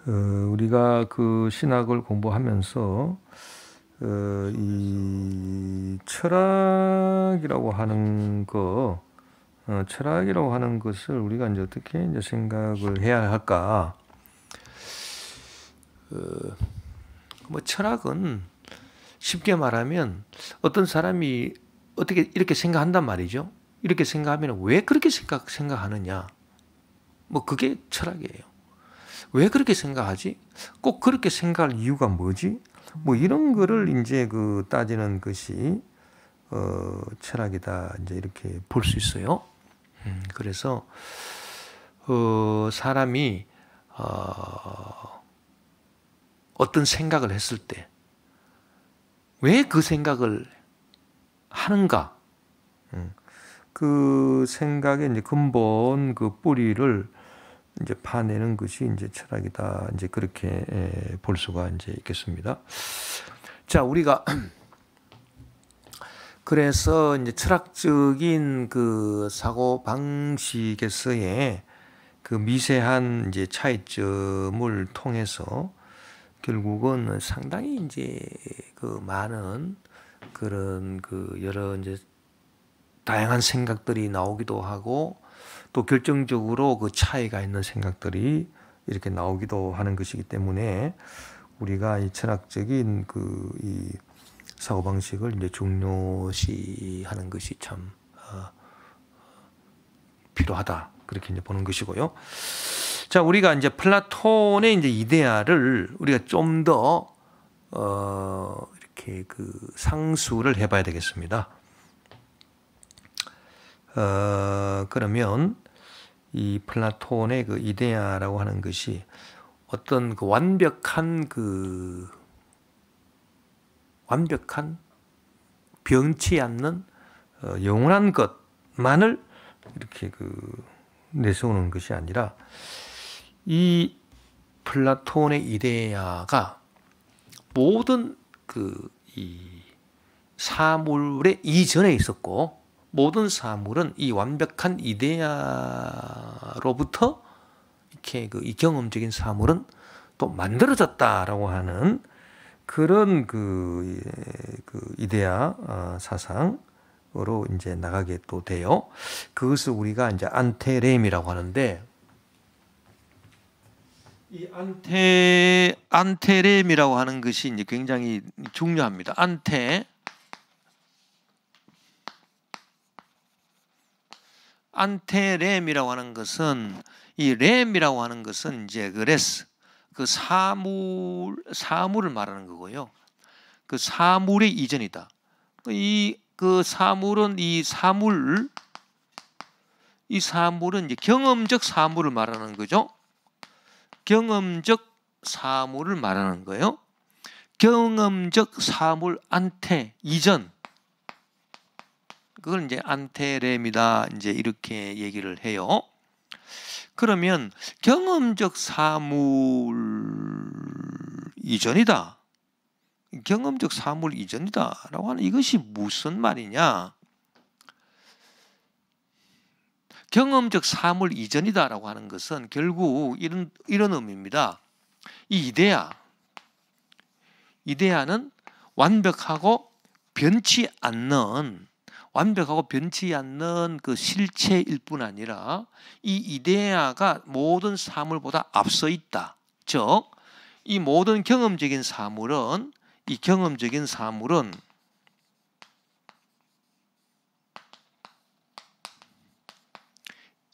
우리가 그 신학을 공부하면서 이 철학이라고 하는 철학이라고 하는 것을 우리가 이제 어떻게 이제 생각을 해야 할까? 뭐 철학은 쉽게 말하면 어떤 사람이 어떻게 이렇게 생각한단 말이죠. 이렇게 생각하면 왜 그렇게 생각하느냐? 뭐 그게 철학이에요. 왜 그렇게 생각하지? 꼭 그렇게 생각할 이유가 뭐지? 뭐 이런 거를 이제 따지는 것이 철학이다. 이제 이렇게 볼 수 있어요. 그래서 사람이 어떤 생각을 했을 때 왜 그 생각을 하는가? 그 생각의 이제 근본 그 뿌리를 이제 파내는 것이 이제 철학이다. 이제 그렇게 볼 수가 이제 있겠습니다. 자, 우리가 그래서 이제 철학적인 그 사고 방식에서의 그 미세한 이제 차이점을 통해서 결국은 상당히 이제 그 많은 그런 그 여러 이제 다양한 생각들이 나오기도 하고 또 결정적으로 그 차이가 있는 생각들이 이렇게 나오기도 하는 것이기 때문에 우리가 이 철학적인 이 사고방식을 이제 중요시하는 것이 참 필요하다. 그렇게 이제 보는 것이고요. 자, 우리가 이제 플라톤의 이제 이데아를 우리가 좀 더 이렇게 그 상수를 해봐야 되겠습니다. 그러면 이 플라톤의 그 이데아라고 하는 것이 어떤 그 완벽한 변치 않는 영원한 것만을 이렇게 내세우는 것이 아니라 이 플라톤의 이데아가 모든 이 사물의 이전에 있었고 모든 사물은 이 완벽한 이데아로부터 이렇게 이 경험적인 사물은 또 만들어졌다라고 하는 그런 이데아 사상으로 이제 나가게 또 돼요. 그것을 우리가 이제 안테렘이라고 하는데 이 안테렘이라고 하는 것이 이제 굉장히 중요합니다. 안테렘이라고 하는 것은 이 렘이라고 하는 것은 이제 그레스 그 사물을 말하는 거고요. 그 사물의 이전이다. 그 사물은 이 사물은 이제 경험적 사물을 말하는 거죠. 경험적 사물을 말하는 거예요. 경험적 사물 안테 이전. 그걸 이제 안테렘이다. 이제 이렇게 얘기를 해요. 그러면 경험적 사물 이전이다. 경험적 사물 이전이다라고 하는 이것이 무슨 말이냐? 경험적 사물 이전이다라고 하는 것은 결국 이런 의미입니다. 이 이데아는 완벽하고 변치 않는 그 실체일 뿐 아니라 이 이데아가 모든 사물보다 앞서 있다. 즉, 이 모든 경험적인 사물은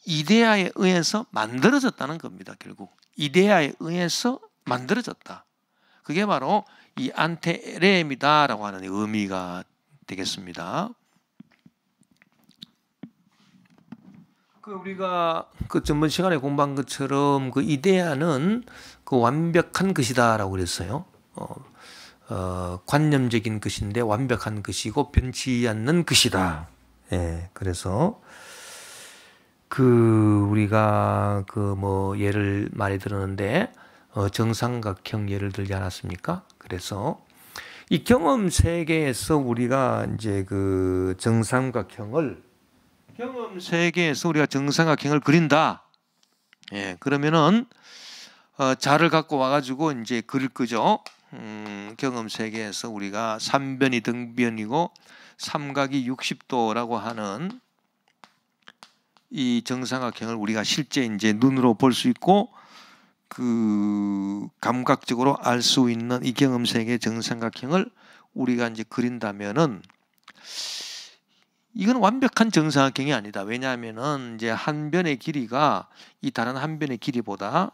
이데아에 의해서 만들어졌다는 겁니다. 결국 이데아에 의해서 만들어졌다. 그게 바로 이 안테렘이다라고 하는 의미가 되겠습니다. 우리가 전번 시간에 공부한 것처럼 그 이데아는 그 완벽한 것이다라고 그랬어요. 관념적인 것인데 완벽한 것이고 변치 않는 것이다. 예, 그래서 우리가 뭐 예를 많이 들었는데 정삼각형 예를 들지 않았습니까? 그래서 이 경험 세계에서 우리가 이제 경험 세계에서 우리가 정삼각형을 그린다. 예, 그러면은 자를 갖고 와가지고 이제 그릴 거죠. 경험 세계에서 우리가 삼변이 등변이고 삼각이 60도라고 하는 이 정삼각형을 우리가 실제 이제 눈으로 볼 수 있고 그 감각적으로 알 수 있는 이 경험 세계 정삼각형을 우리가 이제 그린다면은 이건 완벽한 정삼각형이 아니다. 왜냐하면은 이제 한 변의 길이가 이 다른 한 변의 길이보다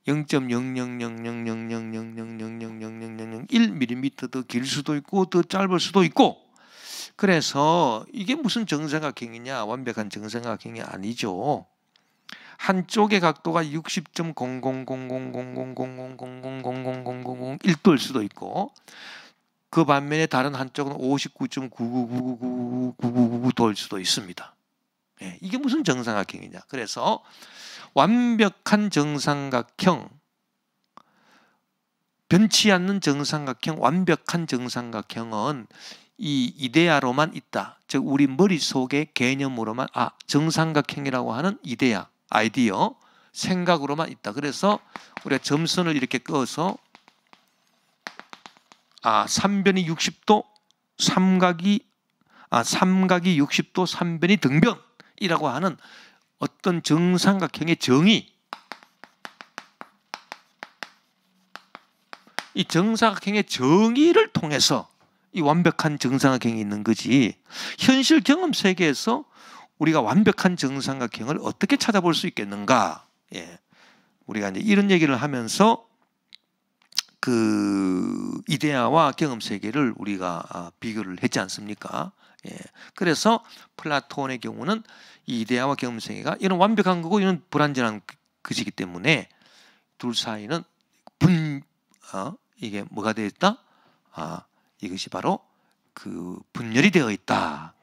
0.00000000000000001mm 더 길 수도 있고 더 짧을 수도 있고 그래서 이게 무슨 정삼각형이냐? 완벽한 정삼각형이 아니죠. 한쪽의 각도가 60.0000000000000001도일 수도 있고 그 반면에 다른 한쪽은 59.999999999도일 수도 있습니다. 이게 무슨 정삼각형이냐? 그래서 완벽한 정삼각형, 변치 않는 정삼각형, 완벽한 정삼각형은 이 이데아로만 있다. 즉 우리 머릿속의 개념으로만 정삼각형이라고 하는 이데아, 아이디어, 생각으로만 있다. 그래서 우리가 점선을 이렇게 그어서 삼변이 60도, 삼각이 60도, 삼변이 등변이라고 하는 어떤 정삼각형의 정의, 이 정삼각형의 정의를 통해서 이 완벽한 정삼각형이 있는 거지. 현실 경험 세계에서 우리가 완벽한 정삼각형을 어떻게 찾아볼 수 있겠는가? 우리가 이제 이런 얘기를 하면서 그 이데아와 경험 세계를 우리가 비교를 했지 않습니까? 그래서 플라톤의 경우는 이 이데아와 경험 세계가 이런 완벽한 거고 이런 불완전한 것이기 때문에 둘 사이는 이게 뭐가 되어 있다? 이것이 바로 그 분열이 되어 있다.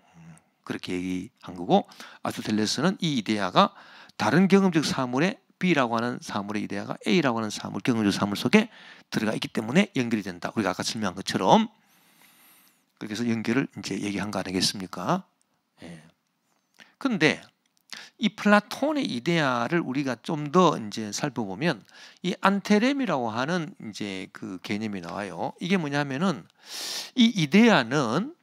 그렇게 얘기한 거고 아리스토텔레스는 이 이데아가 다른 경험적 사물의 B라고 하는 사물의 이데아가 A라고 하는 사물, 경험적 사물 속에 들어가 있기 때문에 연결이 된다. 우리가 아까 설명한 것처럼 그렇게 해서 연결을 이제 얘기한 거 아니겠습니까? 그런데 이 플라톤의 이데아를 우리가 좀 더 이제 살펴보면 이 안테렘이라고 하는 이제 그 개념이 나와요. 이게 뭐냐면은 이 이데아는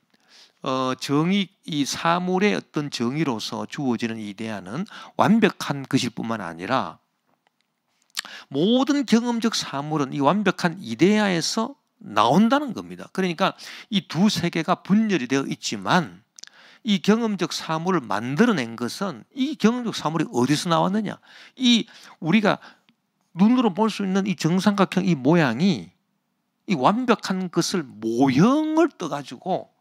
정의, 이 사물의 어떤 정의로서 주어지는 이데아는 완벽한 것일 뿐만 아니라 모든 경험적 사물은 이 완벽한 이데아에서 나온다는 겁니다. 그러니까 이 두 세계가 분열이 되어 있지만 이 경험적 사물을 만들어낸 것은 이 경험적 사물이 어디서 나왔느냐? 이 우리가 눈으로 볼 수 있는 이 정삼각형 이 모양이 이 완벽한 것을 모형을 떠가지고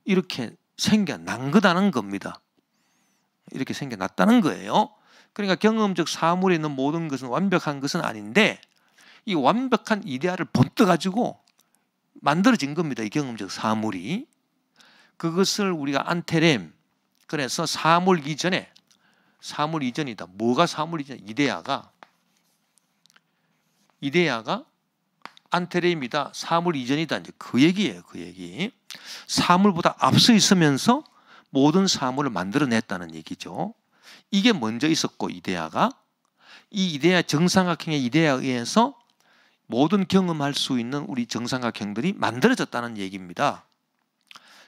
이렇게 생겨난 거다는 겁니다. 이렇게 생겨났다는 거예요. 그러니까 경험적 사물에 있는 모든 것은 완벽한 것은 아닌데 이 완벽한 이데아를 본떠가지고 만들어진 겁니다. 이 경험적 사물이. 그것을 우리가 안테렘, 그래서 사물 이전이다. 뭐가 사물 이전? 이데아가 안테렘이다. 사물 이전이다. 이제 그 얘기예요. 그 얘기. 사물보다 앞서 있으면서 모든 사물을 만들어냈다는 얘기죠. 이게 먼저 있었고 이데아가 이 이데아 정삼각형의 이데아에 의해서 모든 경험할 수 있는 우리 정삼각형들이 만들어졌다는 얘기입니다.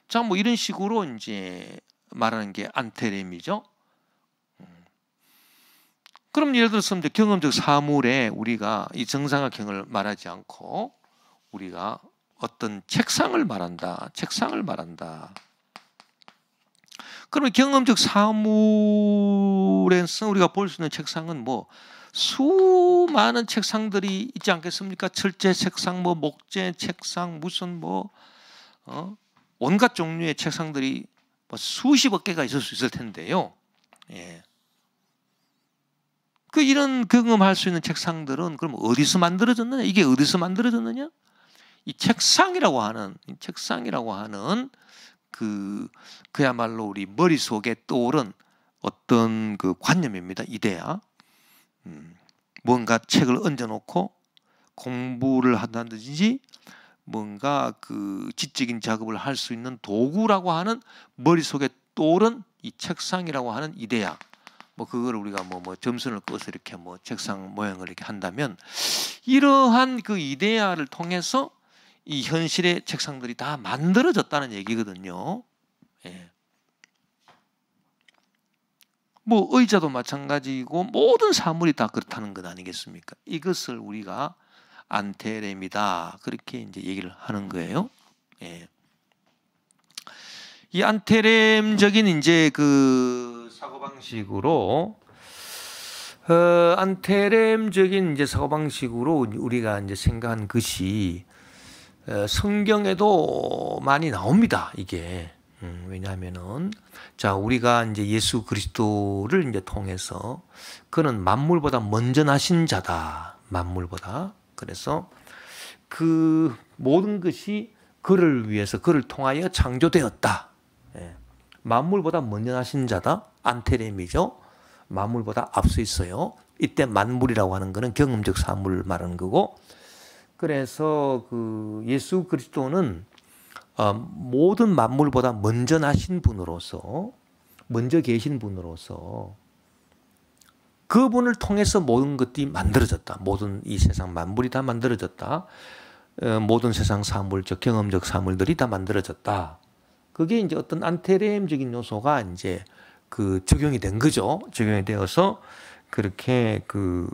자, 뭐 이런 식으로 이제 말하는 게 안테렘이죠. 그럼 예를 들어서 이제 경험적 사물에 우리가 이 정삼각형을 말하지 않고 우리가 어떤 책상을 말한다. 그러면 경험적 사물에서 우리가 볼 수 있는 책상은 뭐 수많은 책상들이 있지 않겠습니까? 철제 책상, 뭐 목재 책상, 무슨 뭐 온갖 종류의 책상들이 뭐 수십억 개가 있을 수 있을 텐데요. 그 이런 경험할 수 있는 책상들은 그럼 어디서 만들어졌느냐? 이게 어디서 만들어졌느냐? 이 책상이라고 하는 그야말로 우리 머릿속에 떠오른 어떤 그 관념입니다. 이데아. 뭔가 책을 얹어놓고 공부를 한다든지 뭔가 그 지적인 작업을 할 수 있는 도구라고 하는 머릿속에 떠오른 이 책상이라고 하는 이데아. 뭐 그걸 우리가 뭐 점선을 꺼서 이렇게 뭐 책상 모양을 이렇게 한다면 이러한 그 이데아를 통해서 이 현실의 책상들이 다 만들어졌다는 얘기거든요. 예. 뭐 의자도 마찬가지고 모든 사물이 다 그렇다는 것 아니겠습니까? 이것을 우리가 안테렘이다 그렇게 이제 얘기를 하는 거예요. 예. 이 안테렘적인 이제 그 사고방식으로 안테렘적인 이제 사고방식으로 우리가 이제 생각한 것이 성경에도 많이 나옵니다. 이게 왜냐하면은 자 우리가 이제 예수 그리스도를 이제 통해서 그는 만물보다 먼저 나신 자다. 만물보다. 그래서 그 모든 것이 그를 위해서 그를 통하여 창조되었다. 예. 만물보다 먼저 나신 자다. 안테렘이죠. 만물보다 앞서 있어요. 이때 만물이라고 하는 것은 경험적 사물을 말하는 거고, 그래서 그 예수 그리스도는 모든 만물보다 먼저 나신 분으로서, 먼저 계신 분으로서 그분을 통해서 모든 것들이 만들어졌다. 모든 이 세상 만물이 다 만들어졌다. 모든 세상 사물, 즉 경험적 사물들이 다 만들어졌다. 그게 이제 어떤 안테렘적인 요소가 이제 그 적용이 된 거죠. 적용이 되어서 그렇게 그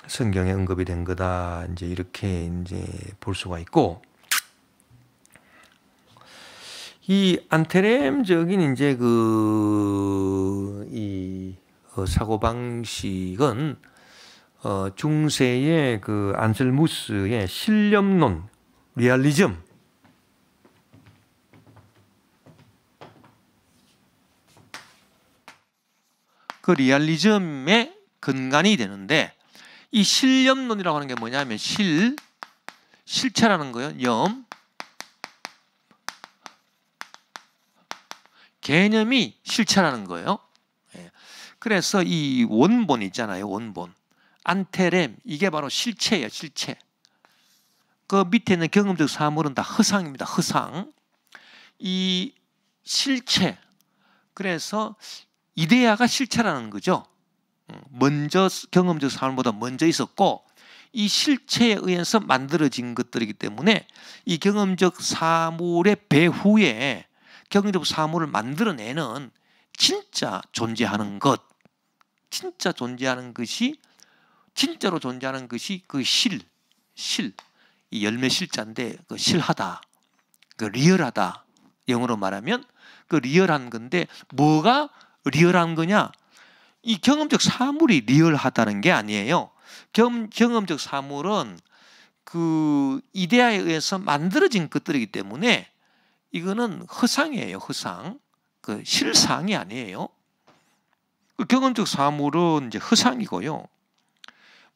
성경에 언급이 된 거다. 이제 이렇게 이제 볼 수가 있고, 이 안테렘적인 이제 이 사고 방식은 중세의 그 안셀무스의 신념론, 리얼리즘, 그 리얼리즘의 근간이 되는데, 이 신념론이라고 하는 게 뭐냐면 실체라는 거예요. 염, 개념이 실체라는 거예요. 그래서 이 원본 있잖아요. 원본. 안테렘, 이게 바로 실체예요. 실체. 그 밑에 있는 경험적 사물은 다 허상입니다. 허상. 이 실체. 그래서 이데아가 실체라는 거죠. 먼저 경험적 사물보다 먼저 있었고, 이 실체에 의해서 만들어진 것들이기 때문에 이 경험적 사물의 배후에 경험적 사물을 만들어내는 진짜 존재하는 것, 진짜 존재하는 것이, 진짜로 존재하는 것이 그 이 열매 실자인데 그 실하다, 그 리얼하다. 영어로 말하면 그 리얼한 건데, 뭐가 리얼한 거냐? 이 경험적 사물이 리얼하다는 게 아니에요. 경험적 사물은 그 이데아에 의해서 만들어진 것들이기 때문에 이거는 허상이에요. 허상. 그 실상이 아니에요. 그 경험적 사물은 이제 허상이고요.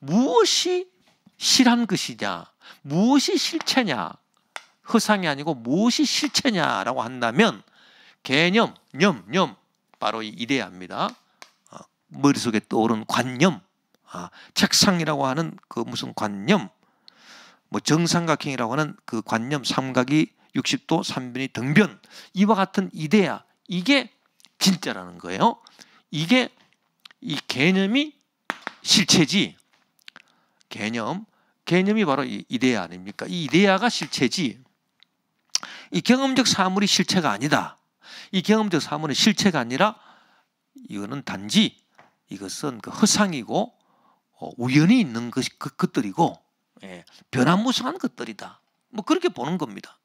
무엇이 실한 것이냐, 무엇이 실체냐, 허상이 아니고 무엇이 실체냐라고 한다면 개념, 념, 바로 이 이데아입니다. 머릿속에 떠오른 관념, 책상이라고 하는 그 무슨 관념, 뭐 정삼각형이라고 하는 그 관념, 삼각이 60도, 3변이 등변, 이와 같은 이데아, 이게 진짜라는 거예요. 이게 이 개념이 실체지. 개념이 바로 이 이데아 아닙니까? 이 이데아가 실체지. 이 경험적 사물이 실체가 아니다. 이 경험적 사물은 실체가 아니라 이거는 단지 이것은 그 허상이고 우연히 있는 것들이고, 변화무쌍한 것들이다. 뭐 그렇게 보는 겁니다.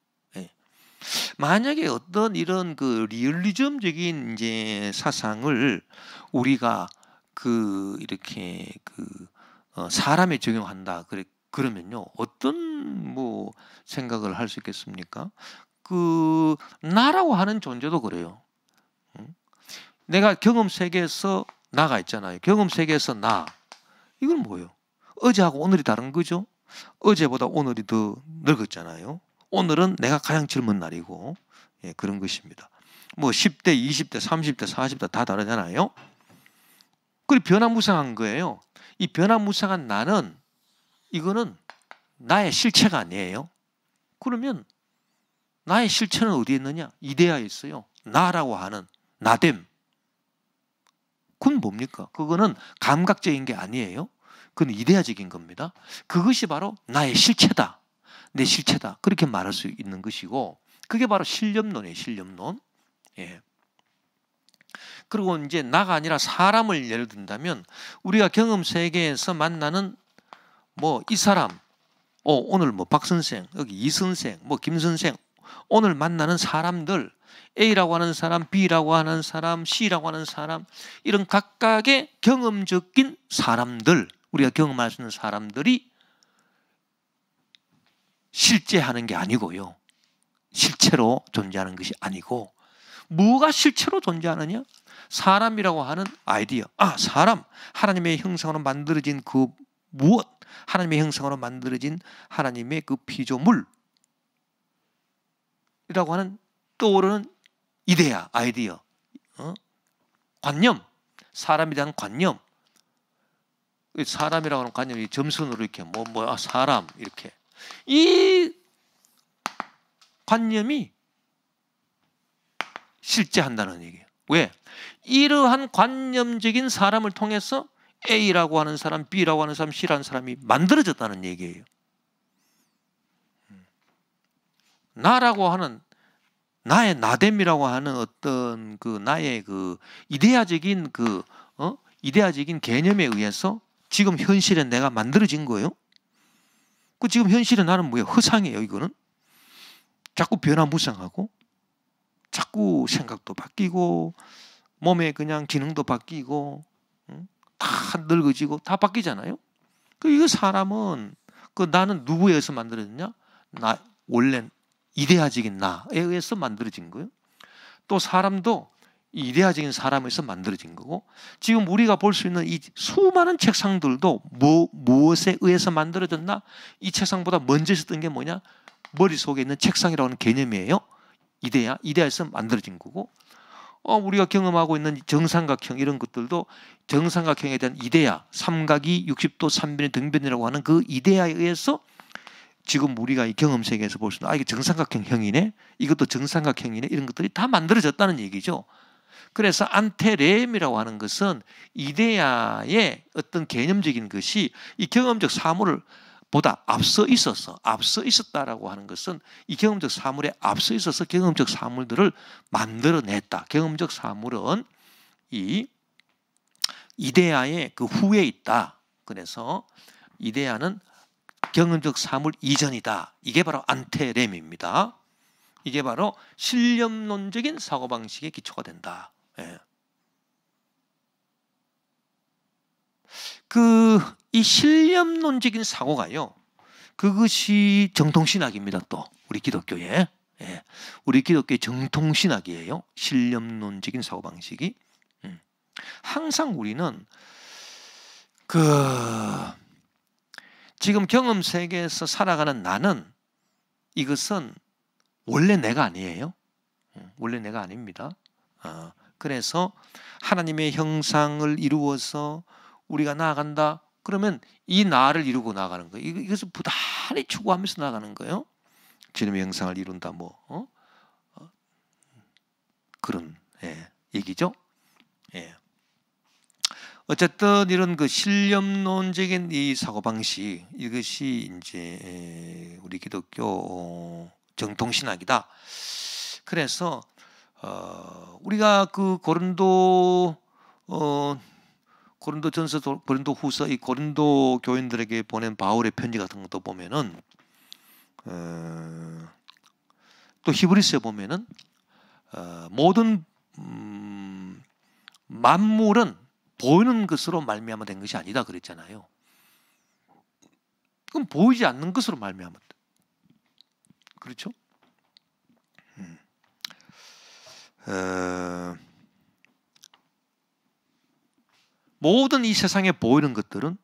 만약에 어떤 이런 그 리얼리즘적인 이제 사상을 우리가 그 이렇게 그 사람에 적용한다 그러면요, 어떤 뭐 생각을 할 수 있겠습니까? 그 나라고 하는 존재도 그래요. 내가 경험 세계에서 나가 있잖아요. 경험 세계에서 나, 이건 뭐예요? 어제하고 오늘이 다른 거죠. 어제보다 오늘이 더 늙었잖아요. 오늘은 내가 가장 젊은 날이고, 그런 것입니다. 뭐 10대, 20대, 30대, 40대 다 다르잖아요. 그리고 변화무쌍한 거예요. 이 변화무쌍한 나는, 이거는 나의 실체가 아니에요. 그러면 나의 실체는 어디에 있느냐? 이데아에 있어요. 나라고 하는 나됨. 그건 뭡니까? 그거는 감각적인 게 아니에요. 그건 이데아적인 겁니다. 그것이 바로 나의 실체다. 내 실체다. 그렇게 말할 수 있는 것이고, 그게 바로 신념론이에요. 신념론. 예. 그리고 이제 나가 아니라 사람을 예를 든다면, 우리가 경험 세계에서 만나는 뭐 이 사람, 오늘 뭐 박 선생, 여기 이 선생, 뭐 김 선생, 오늘 만나는 사람들, A라고 하는 사람, B라고 하는 사람, C라고 하는 사람, 이런 각각의 경험적인 사람들, 우리가 경험할 수 있는 사람들이 실제하는 게 아니고요. 실체로 존재하는 것이 아니고, 뭐가 실체로 존재하느냐? 사람이라고 하는 아이디어. 사람. 하나님의 형상으로 만들어진 그 무엇? 하나님의 형상으로 만들어진 하나님의 그 피조물이라고 하는 떠오르는 이데아, 아이디어, 관념, 사람에 대한 관념. 사람이라고 하는 관념이 점선으로 이렇게 사람 이렇게 이 관념이 실제한다는 얘기예요. 왜? 이러한 관념적인 사람을 통해서 A라고 하는 사람, B라고 하는 사람, C라는 사람이 만들어졌다는 얘기예요. 나라고 하는 나의 나됨이라고 하는 어떤 그 나의 그 이데아적인 이데아적인 개념에 의해서 지금 현실에 내가 만들어진 거예요. 그 지금 현실에 나는 뭐예요? 허상이에요. 이거는 자꾸 변화무쌍하고 자꾸 생각도 바뀌고 몸의 그냥 기능도 바뀌고 다 늙어지고 다 바뀌잖아요. 이거 사람은 나는 누구에 의해서 만들어졌냐? 원래 이데아적인 나에 의해서 만들어진 거예요. 또 사람도 이 이데아적인 사람에서 만들어진 거고, 지금 우리가 볼 수 있는 이 수많은 책상들도 무엇에 의해서 만들어졌나? 이 책상보다 먼저 있었던 게 뭐냐? 머릿속에 있는 책상이라고 하는 개념이에요. 이데아에서 만들어진 거고, 우리가 경험하고 있는 정삼각형 이런 것들도 정삼각형에 대한 이데아, 삼각이 60도 3변의 등변이라고 하는 그 이데아에 의해서 지금 우리가 이 경험 세계에서 볼 수 있는 이게 정삼각형이네, 이것도 정삼각형이네, 이런 것들이 다 만들어졌다는 얘기죠. 그래서 안테렘이라고 하는 것은 이데아의 어떤 개념적인 것이 이 경험적 사물을 보다 앞서 있었다라고 하는 것은 이 경험적 사물에 앞서 있어서 경험적 사물들을 만들어냈다. 경험적 사물은 이 이데아의 그 후에 있다. 그래서 이데아는 경험적 사물 이전이다. 이게 바로 안테렘입니다. 이게 바로 신념론적인 사고방식의 기초가 된다. 예. 이 신념론적인 사고가요, 그것이 정통신학입니다. 또 우리 기독교에, 우리 기독교의 정통신학이에요. 신념론적인 사고방식이. 항상 우리는 지금 경험 세계에서 살아가는 나는, 이것은 원래 내가 아니에요. 원래 내가 아닙니다. 그래서 하나님의 형상을 이루어서 우리가 나아간다. 그러면 이 나를 이루고 나아가는 거예요. 이것을 부단히 추구하면서 나아가는 거예요. 주님의 형상을 이룬다. 그런 얘기죠. 어쨌든 이런 그 신념론적인 이 사고방식, 이것이 이제 우리 기독교 정통신학이다. 그래서 우리가 고린도전서, 고린도후서, 이 고린도 교인들에게 보낸 바울의 편지 같은 것도 보면은, 또 히브리서에 보면은 모든 만물은 보이는 것으로 말미암아 된 것이 아니다 그랬잖아요. 그럼 보이지 않는 것으로 말미암아, 그렇죠? 모든 이 세상에 보이는 것들은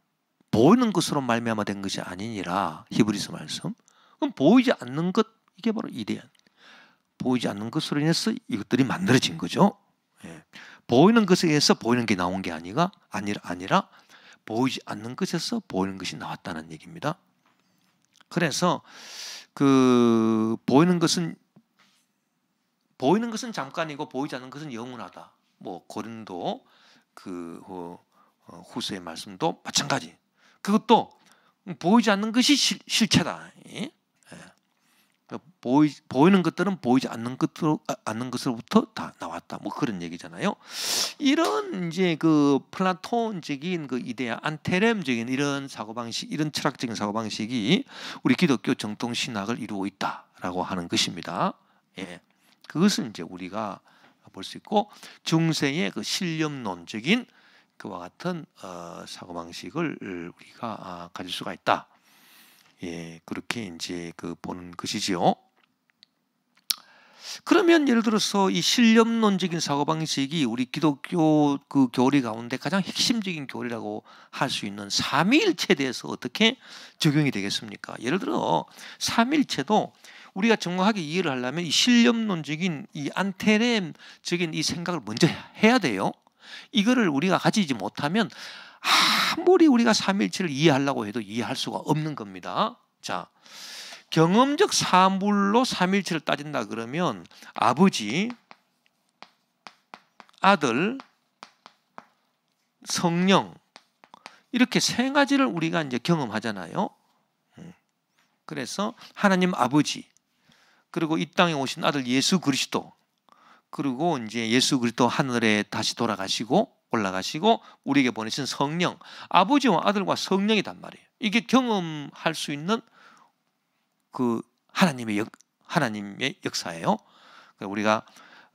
보이는 것으로 말미암아 된 것이 아니니라. 히브리서 말씀. 그럼 보이지 않는 것, 이게 바로 이데아. 보이지 않는 것으로 인해서 이것들이 만들어진 거죠. 보이는 것에 의해서 보이는 게 나온 게 아니라 보이지 않는 것에서 보이는 것이 나왔다는 얘기입니다. 그래서 보이는 것은 잠깐이고 보이지 않는 것은 영원하다. 고린도 그 후서의 말씀도 마찬가지. 그것도 보이지 않는 것이 실체다. 예? 보이는 것들은 보이지 않는 것으로부터 다 나왔다. 뭐 그런 얘기잖아요. 이런 이제 그 플라톤적인 그 이데아, 안테렘적인 이런 사고방식, 이런 철학적인 사고방식이 우리 기독교 정통 신학을 이루고 있다라고 하는 것입니다. 예. 그것을 이제 우리가 볼 수 있고, 중세의 그 신념론적인 그와 같은 사고방식을 우리가 가질 수가 있다. 예, 그렇게 이제 그 보는 것이지요. 그러면 예를 들어서 이 신념론적인 사고방식이 우리 기독교 그 교리 가운데 가장 핵심적인 교리라고 할 수 있는 삼위일체에 대해서 어떻게 적용이 되겠습니까? 예를 들어 삼위일체도 우리가 정확하게 이해를 하려면 이 신념론적인 이 안테렘적인 이 생각을 먼저 해야 돼요. 이거를 우리가 가지지 못하면 아무리 우리가 삼위일체를 이해하려고 해도 이해할 수가 없는 겁니다. 자, 경험적 사물로 삼위일체를 따진다 그러면 아버지, 아들, 성령 이렇게 세 가지를 우리가 이제 경험하잖아요. 그래서 하나님 아버지, 그리고 이 땅에 오신 아들 예수 그리스도, 그리고 이제 예수 그리스도 하늘에 다시 돌아가시고 올라가시고 우리에게 보내신 성령, 아버지와 아들과 성령이단 말이에요. 이게 경험할 수 있는 그 하나님의 역사예요. 우리가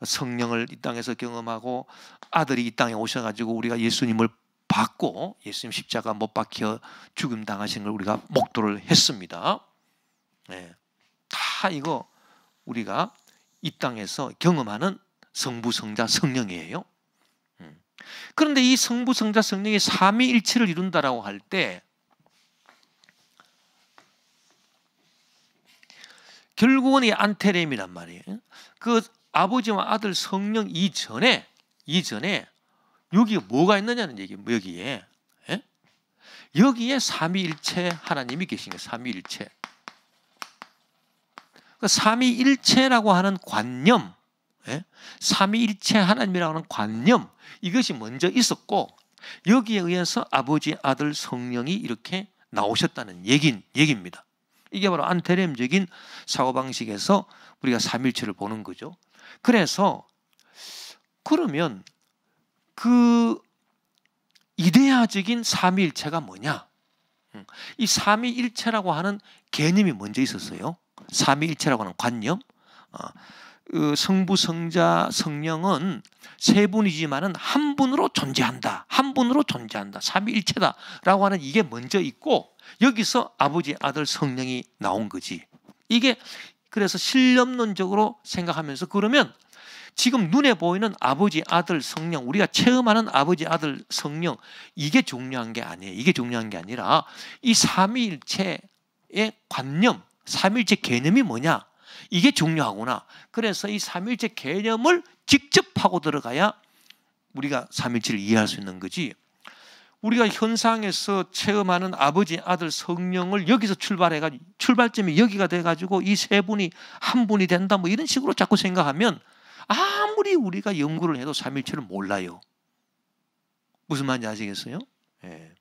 성령을 이 땅에서 경험하고 아들이 이 땅에 오셔가지고 우리가 예수님을 받고 예수님 십자가 못 박혀 죽음 당하신 걸 우리가 목도를 했습니다. 네. 다 이거 우리가 이 땅에서 경험하는 성부, 성자, 성령이에요. 그런데 이 성부, 성자, 성령이 삼위일체를 이룬다라고 할 때 결국은 이 안테렘이란 말이에요. 그 아버지와 아들, 성령 이전에 여기에 뭐가 있느냐는 얘기예요. 여기에 예? 여기에 삼위일체 하나님이 계신 거예요. 삼위일체. 그 삼위일체라고 하는 관념, 예? 삼위일체 하나님이라고 하는 관념, 이것이 먼저 있었고 여기에 의해서 아버지, 아들, 성령이 이렇게 나오셨다는 얘기입니다. 이게 바로 안테렘적인 사고방식에서 우리가 삼위일체를 보는 거죠. 그래서 그러면 그 이데아적인 삼위일체가 뭐냐? 이 삼위일체라고 하는 개념이 먼저 있었어요. 삼위일체라고 하는 관념. 성부, 성자, 성령은 세 분이지만은 한 분으로 존재한다. 한 분으로 존재한다. 삼위일체다라고 하는 이게 먼저 있고 여기서 아버지, 아들, 성령이 나온 거지. 이게 그래서 신념론적으로 생각하면서 그러면 지금 눈에 보이는 아버지, 아들, 성령, 우리가 체험하는 아버지, 아들, 성령 이게 중요한 게 아니에요. 이게 중요한 게 아니라 이 삼위일체의 관념, 삼위일체 개념이 뭐냐? 이게 중요하구나. 그래서 이 삼위일체 개념을 직접 파고 들어가야 우리가 삼위일체를 이해할 수 있는 거지. 우리가 현상에서 체험하는 아버지, 아들, 성령을 여기서 출발해가지고 출발점이 여기가 돼가지고 이 세 분이 한 분이 된다 뭐 이런 식으로 자꾸 생각하면 아무리 우리가 연구를 해도 삼위일체를 몰라요. 무슨 말인지 아시겠어요? 예.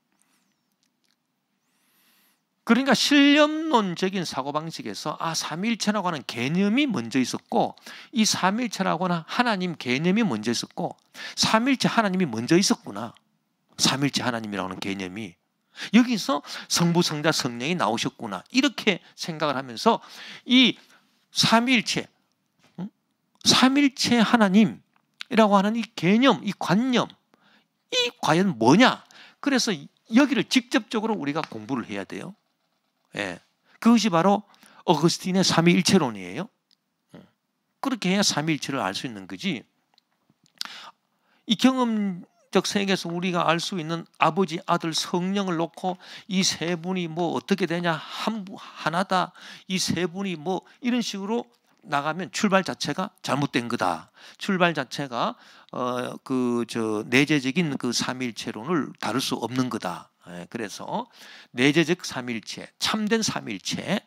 그러니까 신념론적인 사고방식에서 삼위일체라고 하는 개념이 먼저 있었고 이 삼위일체라고 하는 하나님 개념이 먼저 있었고 삼위일체 하나님이 먼저 있었구나. 삼위일체 하나님이라고 하는 개념이 여기서 성부, 성자, 성령이 나오셨구나. 이렇게 생각을 하면서 이 삼위일체 하나님이라고 하는 이 개념, 이 관념 이 과연 뭐냐? 그래서 여기를 직접적으로 우리가 공부를 해야 돼요. 예, 그것이 바로 어거스틴의 삼위일체론이에요. 그렇게 해야 삼위일체를 알 수 있는 거지. 이 경험적 세계에서 우리가 알 수 있는 아버지, 아들, 성령을 놓고 이 세 분이 뭐 어떻게 되냐, 하나다, 이 세 분이 뭐 이런 식으로 나가면 출발 자체가 잘못된 거다. 출발 자체가 내재적인 그 삼위일체론을 다룰 수 없는 거다. 그래서 내재적 삼위일체, 참된 삼위일체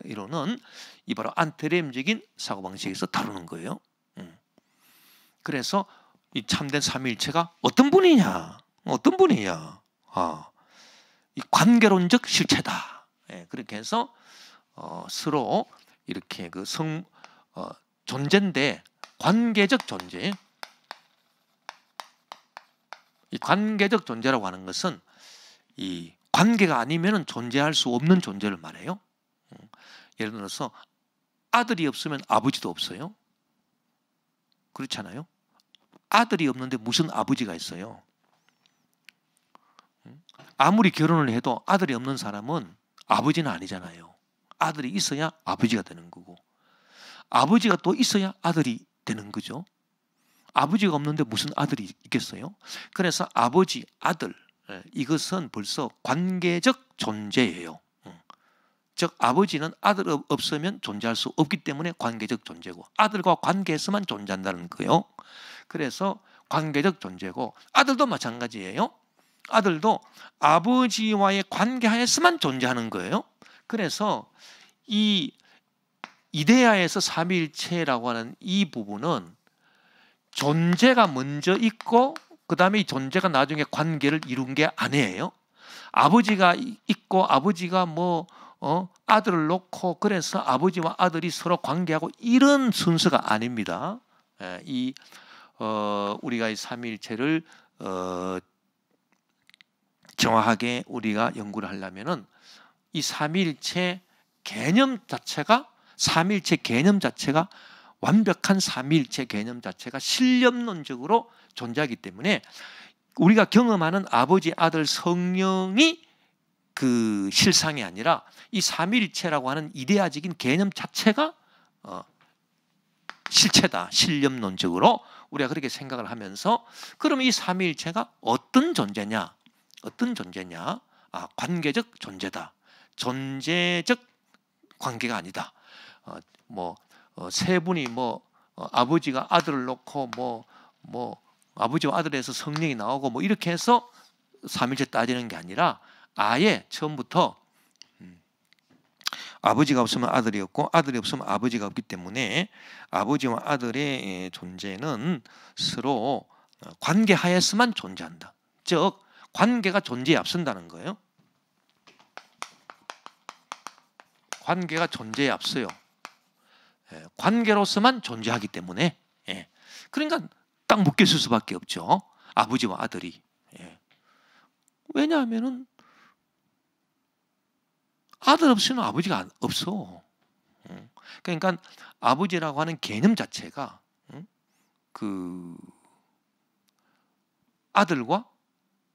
이론은 이 바로 안테렘적인 사고방식에서 다루는 거예요. 그래서 이 참된 삼위일체가 어떤 분이냐? 어떤 분이냐? 이 관계론적 실체다. 예, 그렇게 해서 서로 이렇게 그 존재인데 관계적 존재. 이 관계적 존재라고 하는 것은 이 관계가 아니면 존재할 수 없는 존재를 말해요. 예를 들어서 아들이 없으면 아버지도 없어요. 그렇잖아요. 아들이 없는데 무슨 아버지가 있어요? 아무리 결혼을 해도 아들이 없는 사람은 아버지는 아니잖아요. 아들이 있어야 아버지가 되는 거고, 아버지가 또 있어야 아들이 되는 거죠. 아버지가 없는데 무슨 아들이 있겠어요? 그래서 아버지, 아들, 이것은 벌써 관계적 존재예요. 즉 아버지는 아들 없으면 존재할 수 없기 때문에 관계적 존재고, 아들과 관계에서만 존재한다는 거예요. 그래서 관계적 존재고, 아들도 마찬가지예요. 아들도 아버지와의 관계하에서만 존재하는 거예요. 그래서 이 이데아에서 삼위일체라고 하는 이 부분은 존재가 먼저 있고 그 다음에 이 존재가 나중에 관계를 이룬 게 아니에요. 아버지가 있고 아버지가 아들을 놓고 그래서 아버지와 아들이 서로 관계하고 이런 순서가 아닙니다. 우리가 이 삼위일체를 정확하게 우리가 연구를 하려면은 이 삼위일체 개념 자체가 완벽한 삼위일체 개념 자체가 신념론적으로 존재하기 때문에 우리가 경험하는 아버지, 아들, 성령이 그 실상이 아니라 이 삼위일체라고 하는 이데아적인 개념 자체가 실체다. 신념론적으로 우리가 그렇게 생각을 하면서, 그러면 이 삼위일체가 어떤 존재냐? 관계적 존재다. 존재적 관계가 아니다. 세 분이 아버지가 아들을 놓고 아버지와 아들에서 성령이 나오고 이렇게 해서 삼위일체 따지는 게 아니라 아예 처음부터 아버지가 없으면 아들이 없고 아들이 없으면 아버지가 없기 때문에 아버지와 아들의 존재는 서로 관계하에서만 존재한다. 즉 관계가 존재에 앞선다는 거예요. 관계가 존재에 앞서요. 관계로서만 존재하기 때문에, 그러니까 딱 묶였을 수밖에 없죠. 아버지와 아들이. 왜냐하면은 아들 없으면 아버지가 없어. 그러니까 아버지라고 하는 개념 자체가 그 아들과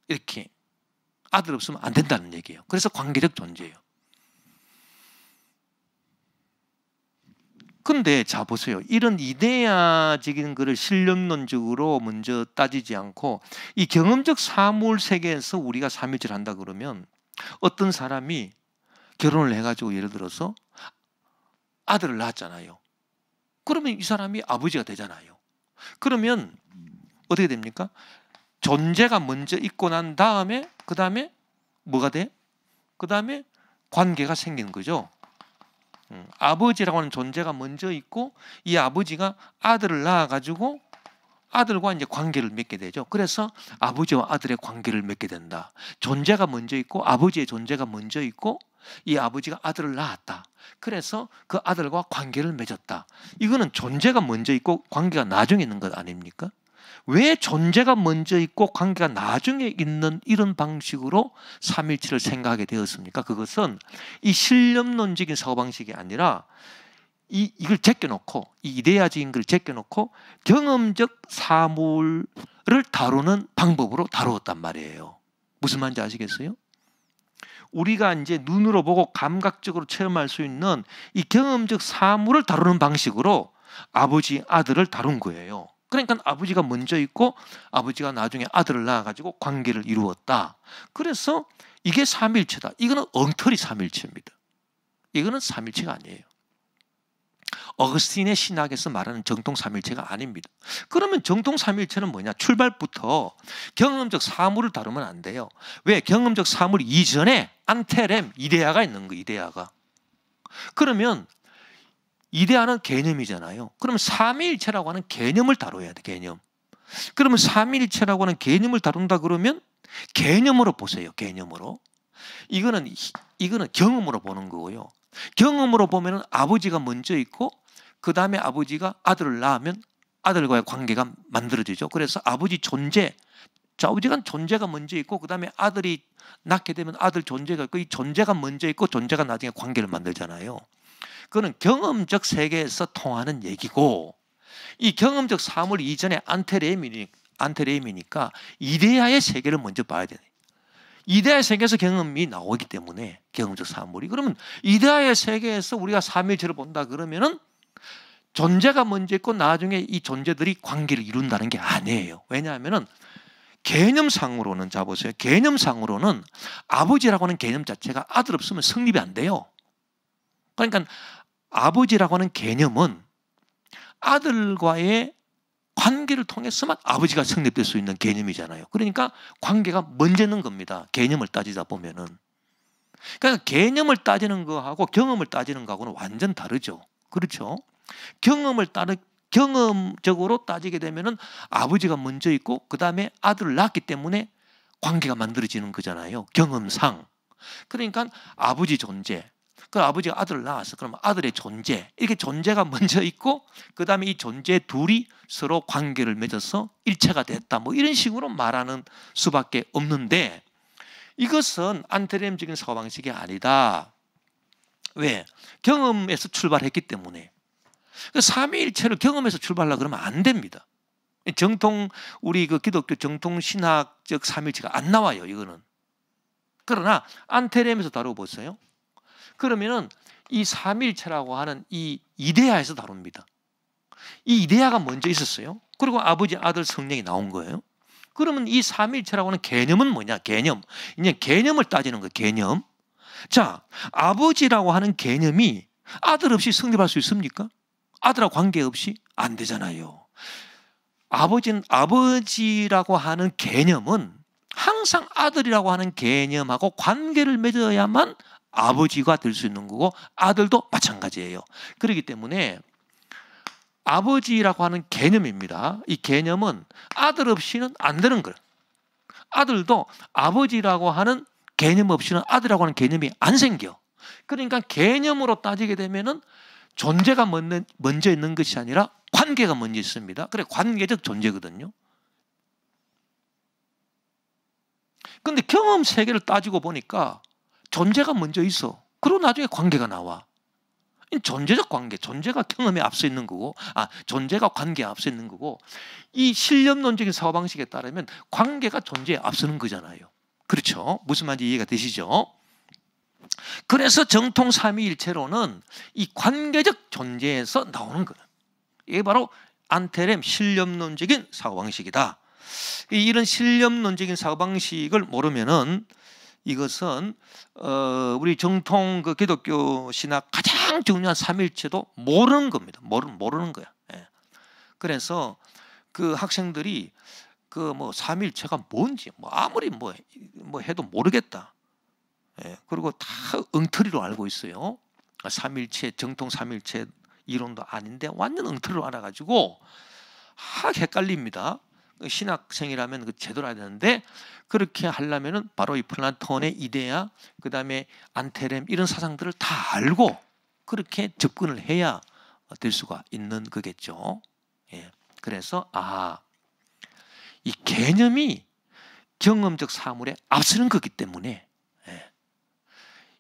이렇게 아들 없으면 안 된다는 얘기예요. 그래서 관계적 존재예요. 근데 자 보세요. 이런 이데아적인 것을 신념론적으로 먼저 따지지 않고 이 경험적 사물 세계에서 우리가 삼위일체를 한다 그러면 어떤 사람이 결혼을 해가지고 예를 들어서 아들을 낳았잖아요. 그러면 이 사람이 아버지가 되잖아요. 그러면 어떻게 됩니까? 존재가 먼저 있고 난 다음에 그 다음에 뭐가 돼? 그 다음에 관계가 생기는 거죠. 아버지라고 하는 존재가 먼저 있고 이 아버지가 아들을 낳아가지고 아들과 이제 관계를 맺게 되죠. 그래서 아버지와 아들의 관계를 맺게 된다. 존재가 먼저 있고 아버지의 존재가 먼저 있고 이 아버지가 아들을 낳았다. 그래서 그 아들과 관계를 맺었다. 이거는 존재가 먼저 있고 관계가 나중에 있는 것 아닙니까? 왜 존재가 먼저 있고 관계가 나중에 있는 이런 방식으로 삼위일체를 생각하게 되었습니까? 그것은 이 신념론적인 사고방식이 아니라 이걸 제껴놓고 이 이데아적인 걸 제껴놓고 경험적 사물을 다루는 방법으로 다루었단 말이에요. 무슨 말인지 아시겠어요? 우리가 이제 눈으로 보고 감각적으로 체험할 수 있는 이 경험적 사물을 다루는 방식으로 아버지, 아들을 다룬 거예요. 그러니까 아버지가 먼저 있고 아버지가 나중에 아들을 낳아가지고 관계를 이루었다. 그래서 이게 삼위일체다. 이거는 엉터리 삼위일체입니다. 이거는 삼위일체가 아니에요. 어거스틴의 신학에서 말하는 정통 삼위일체가 아닙니다. 그러면 정통 삼위일체는 뭐냐? 출발부터 경험적 사물을 다루면 안 돼요. 왜? 경험적 사물 이전에 안테렘, 이데아가 있는 거예요. 이데아가. 그러면 이데아는 개념이잖아요. 그러면 삼위일체라고 하는 개념을 다뤄야 돼. 개념. 그러면 삼위일체라고 하는 개념을 다룬다 그러면 개념으로 보세요. 개념으로. 이거는 경험으로 보는 거고요. 경험으로 보면은 아버지가 먼저 있고 그 다음에 아버지가 아들을 낳으면 아들과의 관계가 만들어지죠. 그래서 아버지 존재, 좌우지간 존재가 먼저 있고 그 다음에 아들이 낳게 되면 아들 존재가 있고 이 존재가 먼저 있고 존재가 나중에 관계를 만들잖아요. 그거는 경험적 세계에서 통하는 얘기고 이 경험적 사물 이전에 안테레임이니까 이데아의 세계를 먼저 봐야 되네. 이데아의 세계에서 경험이 나오기 때문에 경험적 사물이 그러면 이데아의 세계에서 우리가 삼일체를 본다 그러면은 존재가 먼저 있고 나중에 이 존재들이 관계를 이룬다는 게 아니에요. 왜냐하면은 개념상으로는 자 보세요. 개념상으로는 아버지라고 하는 개념 자체가 아들 없으면 성립이 안 돼요. 그러니까 아버지라고 하는 개념은 아들과의 관계를 통해서만 아버지가 성립될 수 있는 개념이잖아요. 그러니까 관계가 먼저 있는 겁니다. 개념을 따지다 보면은. 그러니까 개념을 따지는 거하고 경험을 따지는 거하고는 완전 다르죠. 그렇죠? 경험적으로 따지게 되면은 아버지가 먼저 있고 그 다음에 아들을 낳았기 때문에 관계가 만들어지는 거잖아요. 경험상. 그러니까 아버지 존재. 그 아버지가 아들을 낳았어. 그러면 아들의 존재. 이렇게 존재가 먼저 있고 그 다음에 이 존재 둘이 서로 관계를 맺어서 일체가 됐다. 뭐 이런 식으로 말하는 수밖에 없는데 이것은 안테레임적인 사고방식이 아니다. 왜? 경험에서 출발했기 때문에. 삼위일체를 경험에서 출발하려고 그러면 안 됩니다. 정통 우리 그 기독교 정통 신학적 삼위일체가 안 나와요. 이거는. 그러나 안테레임에서 다루어 보세요. 그러면은 이 삼위일체라고 하는 이 이데아에서 다룹니다. 이 이데아가 먼저 있었어요. 그리고 아버지, 아들, 성령이 나온 거예요. 그러면 이 삼위일체라고 하는 개념은 뭐냐? 개념. 이제 개념을 따지는 거예요. 개념. 자, 아버지라고 하는 개념이 아들 없이 성립할 수 있습니까? 아들하고 관계없이 안 되잖아요. 아버지라고 하는 개념은 항상 아들이라고 하는 개념하고 관계를 맺어야만 아버지가 될 수 있는 거고 아들도 마찬가지예요. 그렇기 때문에 아버지라고 하는 개념입니다. 이 개념은 아들 없이는 안 되는 거예요. 아들도 아버지라고 하는 개념 없이는 아들이라고 하는 개념이 안 생겨. 그러니까 개념으로 따지게 되면은 존재가 먼저 있는 것이 아니라 관계가 먼저 있습니다. 그래 관계적 존재거든요. 그런데 경험 세계를 따지고 보니까 존재가 먼저 있어. 그리고 나중에 관계가 나와. 존재적 관계, 존재가 경험에 앞서 있는 거고, 존재가 관계에 앞서 있는 거고, 이 신념론적인 사고방식에 따르면 관계가 존재에 앞서는 거잖아요. 그렇죠? 무슨 말인지 이해가 되시죠? 그래서 정통 삼위일체로는 이 관계적 존재에서 나오는 거예요. 이게 바로 안테렘 신념론적인 사고방식이다. 이런 신념론적인 사고방식을 모르면은 이것은 우리 정통 그 기독교 신학 가장 중요한 삼일체도 모르는 겁니다. 모르는 거야. 예. 그래서 그 학생들이 그 뭐 삼일체가 뭔지 뭐 아무리 뭐 해도 모르겠다. 예. 그리고 다 엉터리로 알고 있어요. 삼일체 정통 삼일체 이론도 아닌데 완전 엉터리로 알아가지고 헷갈립니다. 신학생이라면 그 제대로 알아야 되는데 그렇게 하려면은 바로 이 플라톤의 이데아, 그 다음에 안테렘 이런 사상들을 다 알고 그렇게 접근을 해야 될 수가 있는 거겠죠. 예. 그래서 이 개념이 경험적 사물에 앞서는 거기 때문에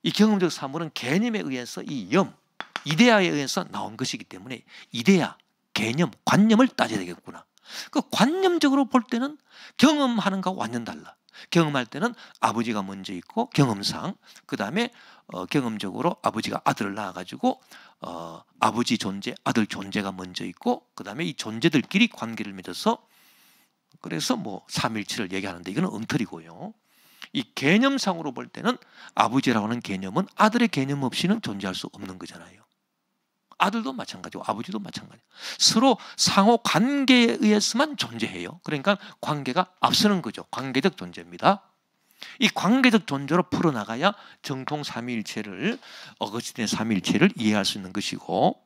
이 경험적 사물은 개념에 의해서 이데아에 의해서 나온 것이기 때문에 이데아, 개념, 관념을 따져야 되겠구나. 그 관념적으로 볼 때는 경험하는 거와 완전 달라. 경험할 때는 아버지가 먼저 있고 경험상 그 다음에 경험적으로 아버지가 아들을 낳아가지고 아버지 존재, 아들 존재가 먼저 있고 그 다음에 이 존재들끼리 관계를 맺어서 그래서 뭐 삼일체를 얘기하는데 이거는 엉터리고요. 이 개념상으로 볼 때는 아버지라고 하는 개념은 아들의 개념 없이는 존재할 수 없는 거잖아요. 아들도 마찬가지고 아버지도 마찬가지고 서로 상호 관계에 의해서만 존재해요. 그러니까 관계가 앞서는 거죠. 관계적 존재입니다. 이 관계적 존재로 풀어나가야 정통 삼위일체를 어거스틴의 삼위일체를 이해할 수 있는 것이고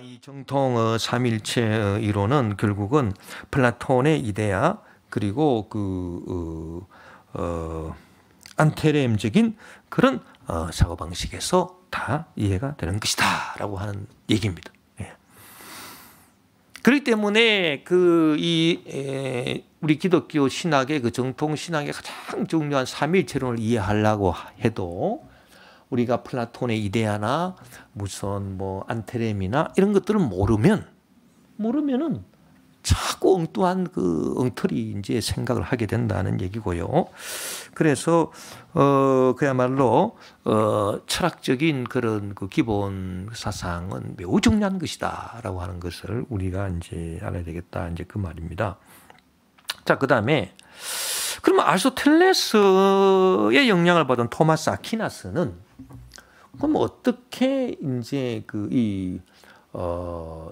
이 정통 삼일체 이론은 결국은 플라톤의 이데아 그리고 안테레엠적인 그런 사고방식에서 다 이해가 되는 것이다 라고 하는 얘기입니다. 예. 그렇기 때문에 우리 기독교 신학의 그 정통 신학의 가장 중요한 삼일체론을 이해하려고 해도 우리가 플라톤의 이데아나 무슨 뭐 안테렘이나 이런 것들을 모르면은 자꾸 엉뚱한 그 엉터리 이제 생각을 하게 된다는 얘기고요. 그래서 그야말로 철학적인 그런 그 기본 사상은 매우 중요한 것이다라고 하는 것을 우리가 이제 알아야 되겠다 이제 그 말입니다. 자, 그다음에 그러면 아리스토텔레스의 영향을 받은 토마스 아퀴나스는 그럼 어떻게 이제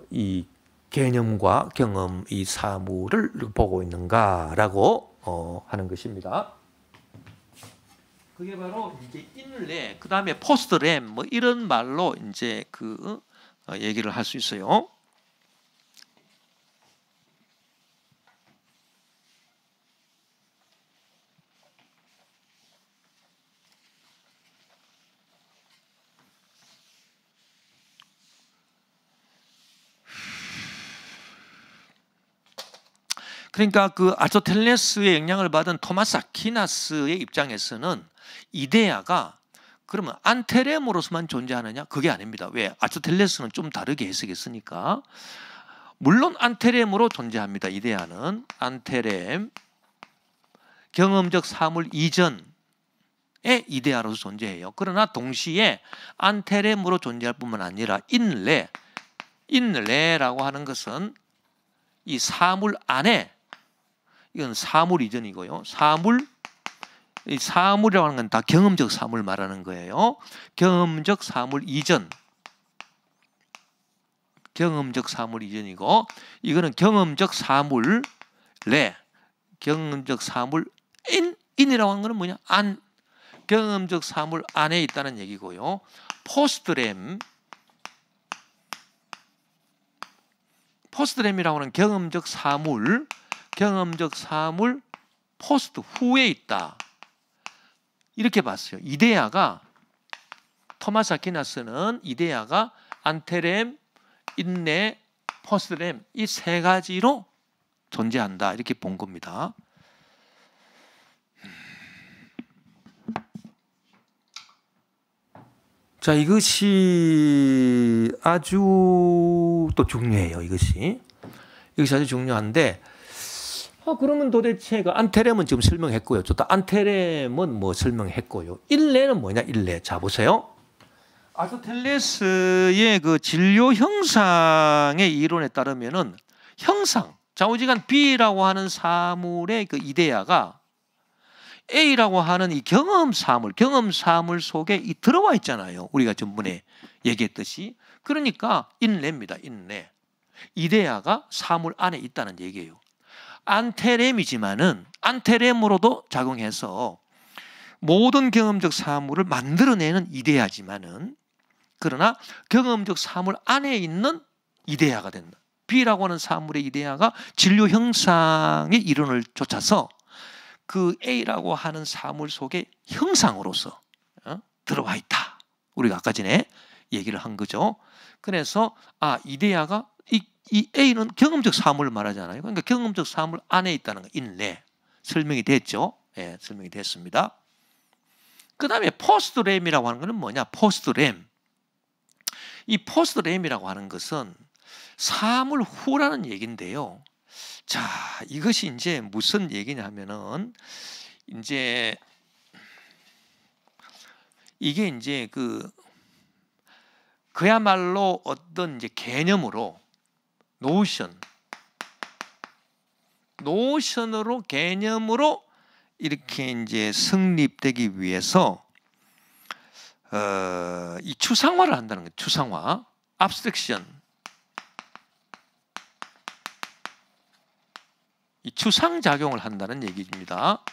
이 개념과 경험, 이 사물을 보고 있는가라고 하는 것입니다. 그게 바로 이제 인레, 그 다음에 포스트램, 뭐 이런 말로 이제 얘기를 할 수 있어요. 그러니까 그 아리스토텔레스의 영향을 받은 토마스 아퀴나스의 입장에서는 이데아가 그러면 안테렘으로서만 존재하느냐? 그게 아닙니다. 왜? 아리스토텔레스는 좀 다르게 해석했으니까. 물론 안테렘으로 존재합니다. 이데아는 안테렘, 경험적 사물 이전의 이데아로서 존재해요. 그러나 동시에 안테렘으로 존재할 뿐만 아니라 인레라고 하는 것은 이 사물 안에, 이건 사물 이전이고요. 이 사물이라고 하는 건 다 경험적 사물 말하는 거예요. 경험적 사물 이전. 경험적 사물 이전이고, 이거는 경험적 사물 경험적 사물 인이라고 하는 거는 뭐냐? 경험적 사물 안에 있다는 얘기고요. 포스트램이라고 하는 경험적 사물 포스트 후에 있다. 이렇게 봤어요. 이데아가 토마스 아퀴나스는 이데아가 안테렘, 인내, 포스트램 이 세 가지로 존재한다. 이렇게 본 겁니다. 자, 이것이 아주 또 중요해요. 이것이 아주 중요한데, 그러면 도대체 그 안테렘은 지금 설명했고요. 또 안테렘은 뭐 설명했고요. 일레는 뭐냐? 일레. 자, 보세요. 아리스토텔레스의 그 진료 형상의 이론에 따르면은 형상, 좌우지간 B라고 하는 사물의 그 이데아가 A라고 하는 이 경험 사물 속에 들어와 있잖아요. 우리가 전번에 얘기했듯이. 그러니까 인레입니다. 인레. 이데아가 사물 안에 있다는 얘기예요. 안테렘이지만은 안테렘으로도 작용해서 모든 경험적 사물을 만들어내는 이데아지만은 그러나 경험적 사물 안에 있는 이데아가 된다. B라고 하는 사물의 이데아가 진료 형상의 이론을 쫓아서 그 A라고 하는 사물 속에 형상으로서 들어와 있다. 우리가 아까 전에 얘기를 한 거죠. 그래서 이데아가 이 A는 경험적 사물을 말하잖아요. 그러니까 경험적 사물 안에 있다는 거 인레 설명이 됐죠. 예, 설명이 됐습니다. 그 다음에 포스트램이라고 하는 것은 뭐냐? 포스트램. 이 포스트램이라고 하는 것은 사물 후라는 얘기인데요. 자, 이것이 이제 무슨 얘기냐면은 이제 이게 이제 그야말로 어떤 이제 개념으로 노션으로 개념으로 이렇게 이제 성립되기 위해서 이 추상화를 한다는 거예요. 추상화, abstraction. 이 추상작용을 한다는 얘기입니다.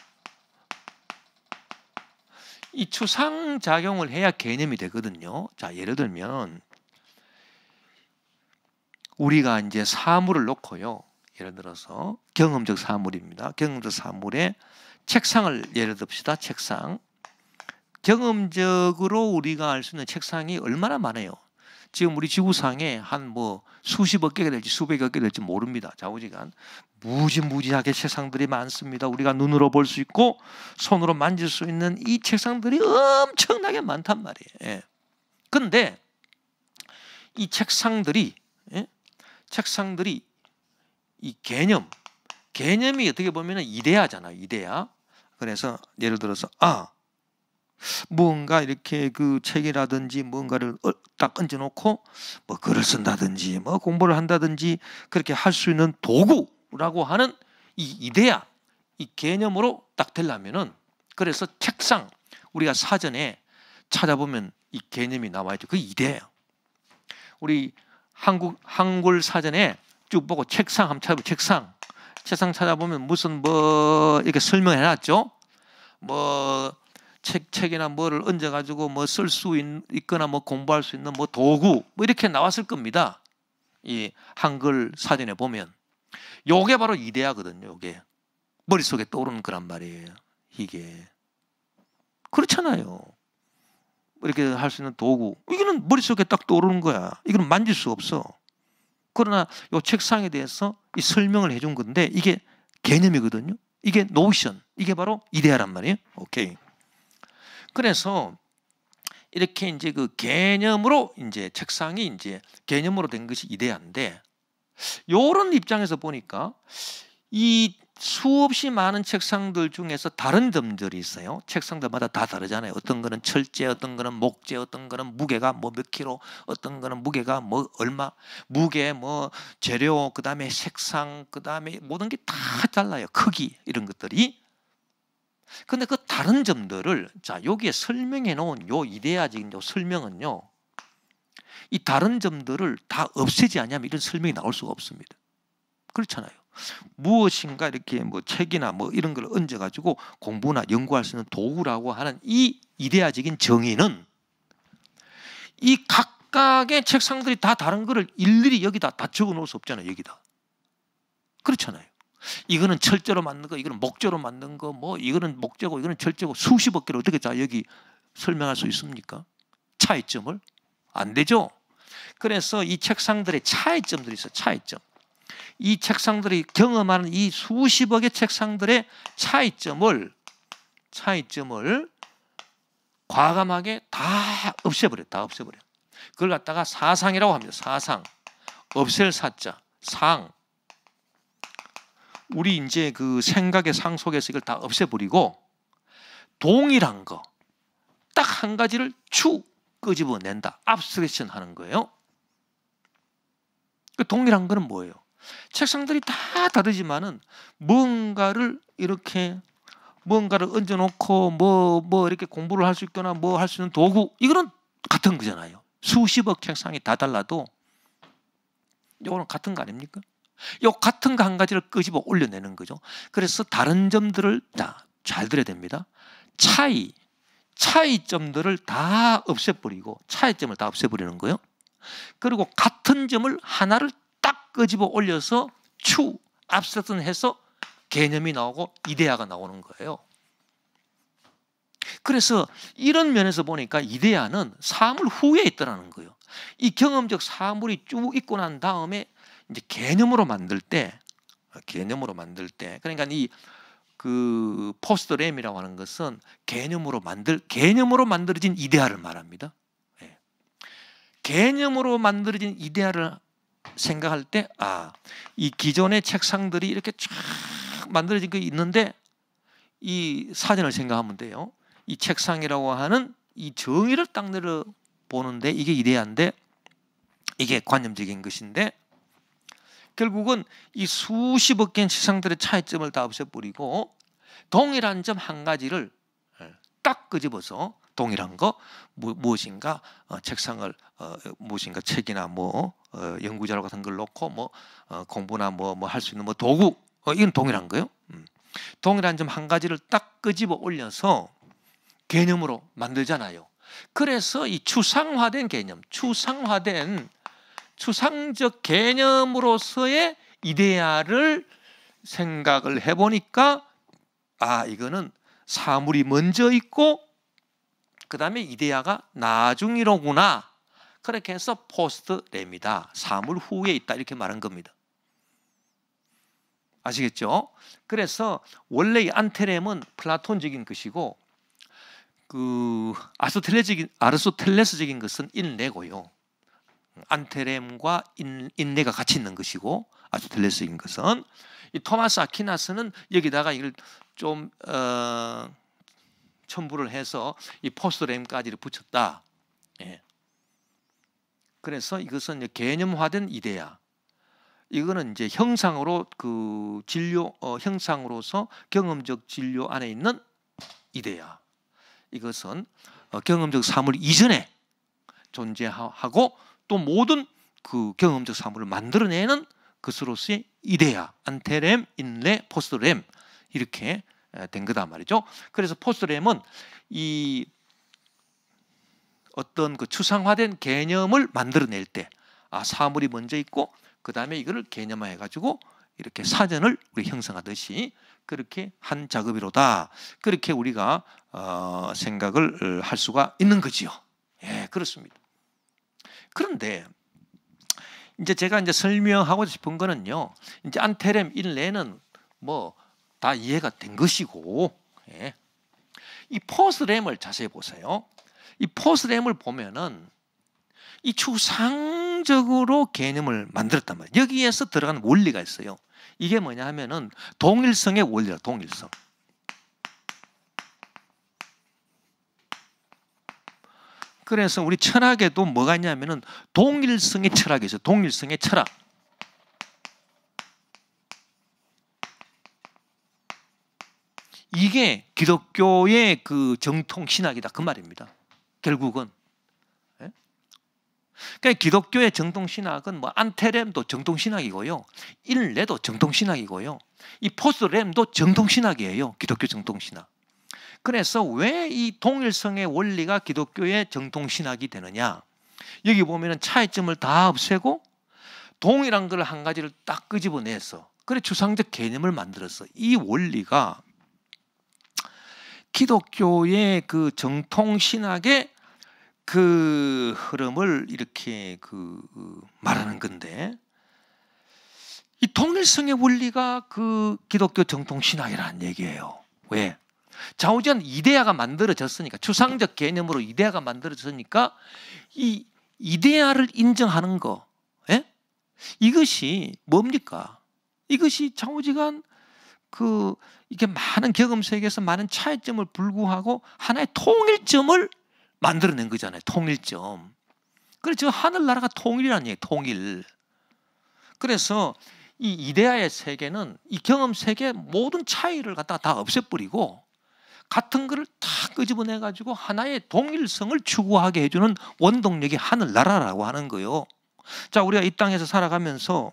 이 추상작용을 해야 개념이 되거든요. 자, 예를 들면 우리가 이제 사물을 놓고요. 예를 들어서 경험적 사물입니다. 경험적 사물에 책상을 예를 듭시다. 책상. 경험적으로 우리가 알 수 있는 책상이 얼마나 많아요. 지금 우리 지구상에 한 뭐 수십억 개가 될지 수백억 개 될지 모릅니다. 좌우지간 무지무지하게 책상들이 많습니다. 우리가 눈으로 볼 수 있고 손으로 만질 수 있는 이 책상들이 엄청나게 많단 말이에요. 그런데 이 책상들이 이 개념이 어떻게 보면 이데아잖아요. 이데아. 그래서 예를 들어서 무언가 이렇게 그 책이라든지 뭔가를 딱 얹어놓고 뭐 글을 쓴다든지 뭐 공부를 한다든지 그렇게 할 수 있는 도구라고 하는 이 이데아, 이 개념으로 딱 되려면은 그래서 책상 우리가 사전에 찾아보면 이 개념이 나와있죠. 그 이데아예요. 우리 한글 사전에 쭉 보고 책상 한번 찾아보고 책상 찾아보면 무슨 뭐 이렇게 설명해놨죠. 뭐 책이나 뭐를 얹어가지고 뭐 쓸 수 있거나 뭐 공부할 수 있는 뭐 도구 뭐 이렇게 나왔을 겁니다. 이 한글 사전에 보면 요게 바로 이데아거든요. 요게 머릿속에 떠오르는 거란 말이에요. 이게 그렇잖아요. 이렇게 할 수 있는 도구 이거는 머릿속에 딱 떠오르는 거야. 이거는 만질 수 없어. 그러나 요 책상에 대해서 이 설명을 해준 건데 이게 개념이거든요. 이게 노션, 이게 바로 이데아란 말이에요. 오케이. 그래서 이렇게 이제 그 개념으로 이제 책상이 이제 개념으로 된 것이 이데아인데 요런 입장에서 보니까 이 수없이 많은 책상들 중에서 다른 점들이 있어요. 책상들마다 다 다르잖아요. 어떤 거는 철제, 어떤 거는 목재, 어떤 거는 무게가 뭐 몇 킬로, 어떤 거는 무게가 뭐 얼마, 무게, 뭐 재료, 그 다음에 색상, 그 다음에 모든 게 다 달라요. 크기 이런 것들이. 근데 그 다른 점들을 자 여기에 설명해 놓은 요 이데아적인 요 설명은요, 이 다른 점들을 다 없애지 않으면 이런 설명이 나올 수가 없습니다. 그렇잖아요. 무엇인가 이렇게 뭐 책이나 뭐 이런 걸 얹어가지고 공부나 연구할 수 있는 도구라고 하는 이 이데아적인 정의는 이 각각의 책상들이 다 다른 거를 일일이 여기다 다 적어 놓을 수 없잖아요. 여기다. 그렇잖아요. 이거는 철제로 만든 거, 이거는 목재로 만든 거, 뭐 이거는 목재고 이거는 철제고 수십억 개를 어떻게 자 여기 설명할 수 있습니까? 차이점을 안 되죠. 그래서 이 책상들의 차이점들이 있어요. 차이점. 이 책상들이 경험하는 이 수십억의 책상들의 차이점을 과감하게 다 없애버려. 그걸 갖다가 사상이라고 합니다. 사상. 없앨 사자. 상. 우리 이제 그 생각의 상 속에서 이걸 다 없애버리고 동일한 거 딱 한 가지를 축 끄집어낸다. 압스트랙션 하는 거예요. 그 동일한 거는 뭐예요? 책상들이 다 다르지만은 뭔가를 얹어놓고 뭐 이렇게 공부를 할 수 있거나 뭐 할 수 있는 도구 이거는 같은 거잖아요. 수십억 책상이 다 달라도 이거는 같은 거 아닙니까? 요 같은 거 한 가지를 끄집어 올려내는 거죠. 그래서 다른 점들을 잘 들어야 됩니다. 차이점들을 다 없애버리고 차이점을 다 없애버리는 거예요. 그리고 같은 점을 하나를 딱 끄집어 올려서 압스트랙션 해서 개념이 나오고 이데아가 나오는 거예요. 그래서 이런 면에서 보니까 이데아는 사물 후에 있더라는 거예요. 이 경험적 사물이 쭉 있고 난 다음에 이제 개념으로 만들 때 그러니까 이 그 포스트 램이라고 하는 것은 개념으로 만들어진 이데아를 말합니다. 네. 개념으로 만들어진 이데아를 생각할 때 이 기존의 책상들이 이렇게 쫙 만들어진 게 있는데 이 사전을 생각하면 돼요. 이 책상이라고 하는 이 정의를 딱 내려 보는데 이게 이데아인데 이게 관념적인 것인데 결국은 이 수십억 개의 책상들의 차이점을 다 없애버리고 동일한 점 한 가지를 딱 끄집어서 동일한 거 무엇인가 책상을 무엇인가 책이나 뭐 연구자료 같은 걸 놓고 뭐 공부나 뭐 할 수 있는 뭐 도구 이건 동일한 거예요. 동일한 점 한 가지를 딱 끄집어 올려서 개념으로 만들잖아요. 그래서 이 추상화된 개념, 추상화된 추상적 개념으로서의 이데아를 생각을 해보니까 이거는 사물이 먼저 있고 그 다음에 이데아가 나중이로구나. 그렇게 해서 포스트 렘이다. 사물 후에 있다. 이렇게 말한 겁니다. 아시겠죠? 그래서 원래 이 안테렘은 플라톤적인 것이고 그 아리스토텔레스적인 것은 인내고요. 안테렘과 인내가 같이 있는 것이고 아리스토텔레스적인 것은 이 토마스 아퀴나스는 여기다가 이걸 좀 첨부를 해서 이 포스트렘까지를 붙였다. 예. 그래서 이것은 이제 개념화된 이데아. 이거는 이제 형상으로 그 진료 형상으로서 경험적 진료 안에 있는 이데아. 이것은 경험적 사물 이전에 존재하고 또 모든 그 경험적 사물을 만들어내는 것으로서의 이데아, 안테렘, 인레, 포스트렘 이렇게 된 거다 말이죠. 그래서 포스트렘은 이 어떤 그 추상화된 개념을 만들어낼 때 사물이 먼저 있고 그 다음에 이거를 개념화해 가지고 이렇게 사전을 우리 형성하듯이 그렇게 한 작업이로다. 그렇게 우리가 생각을 할 수가 있는 거지요. 예, 그렇습니다. 그런데 이제 제가 이제 설명하고 싶은 거는요. 이제 안테렘, 인레는 뭐 다 이해가 된 것이고, 예. 이 포스트렘을 자세히 보세요. 이 포스트렘을 보면은 이 추상적으로 개념을 만들었단 말이에요. 여기에서 들어가는 원리가 있어요. 이게 뭐냐 하면은 동일성의 원리라, 동일성. 그래서 우리 철학에도 뭐가 있냐면은 동일성의 철학이 있어요. 동일성의 철학. 이게 기독교의 그 정통 신학이다. 그 말입니다. 결국은. 그러니까 기독교의 정통 신학은 뭐 안테렘도 정통 신학이고요. 인레도 정통 신학이고요. 이 포스트렘도 정통 신학이에요. 기독교 정통 신학. 그래서 왜 이 동일성의 원리가 기독교의 정통 신학이 되느냐? 여기 보면은 차이점을 다 없애고 동일한 걸 한 가지를 딱 끄집어내서 그래 추상적 개념을 만들었어. 이 원리가 기독교의 그 정통 신학의 그 흐름을 이렇게 말하는 건데 이 동일성의 원리가 그 기독교 정통 신학이라는 얘기예요. 왜? 좌우지간 이데아가 만들어졌으니까 추상적 개념으로 이데아가 만들어졌으니까 이 이데아를 인정하는 거, 예? 이것이 뭡니까? 이것이 좌우지간 이게 많은 경험 세계에서 많은 차이점을 불구하고 하나의 통일점을 만들어낸 거잖아요. 통일점. 그래서 하늘나라가 통일이라는 얘기예요. 통일. 그래서 이 이데아의 세계는 이 경험 세계의 모든 차이를 갖다가 다 없애버리고 같은 거를 다 끄집어내 가지고 하나의 동일성을 추구하게 해주는 원동력이 하늘나라라고 하는 거예요. 자, 우리가 이 땅에서 살아가면서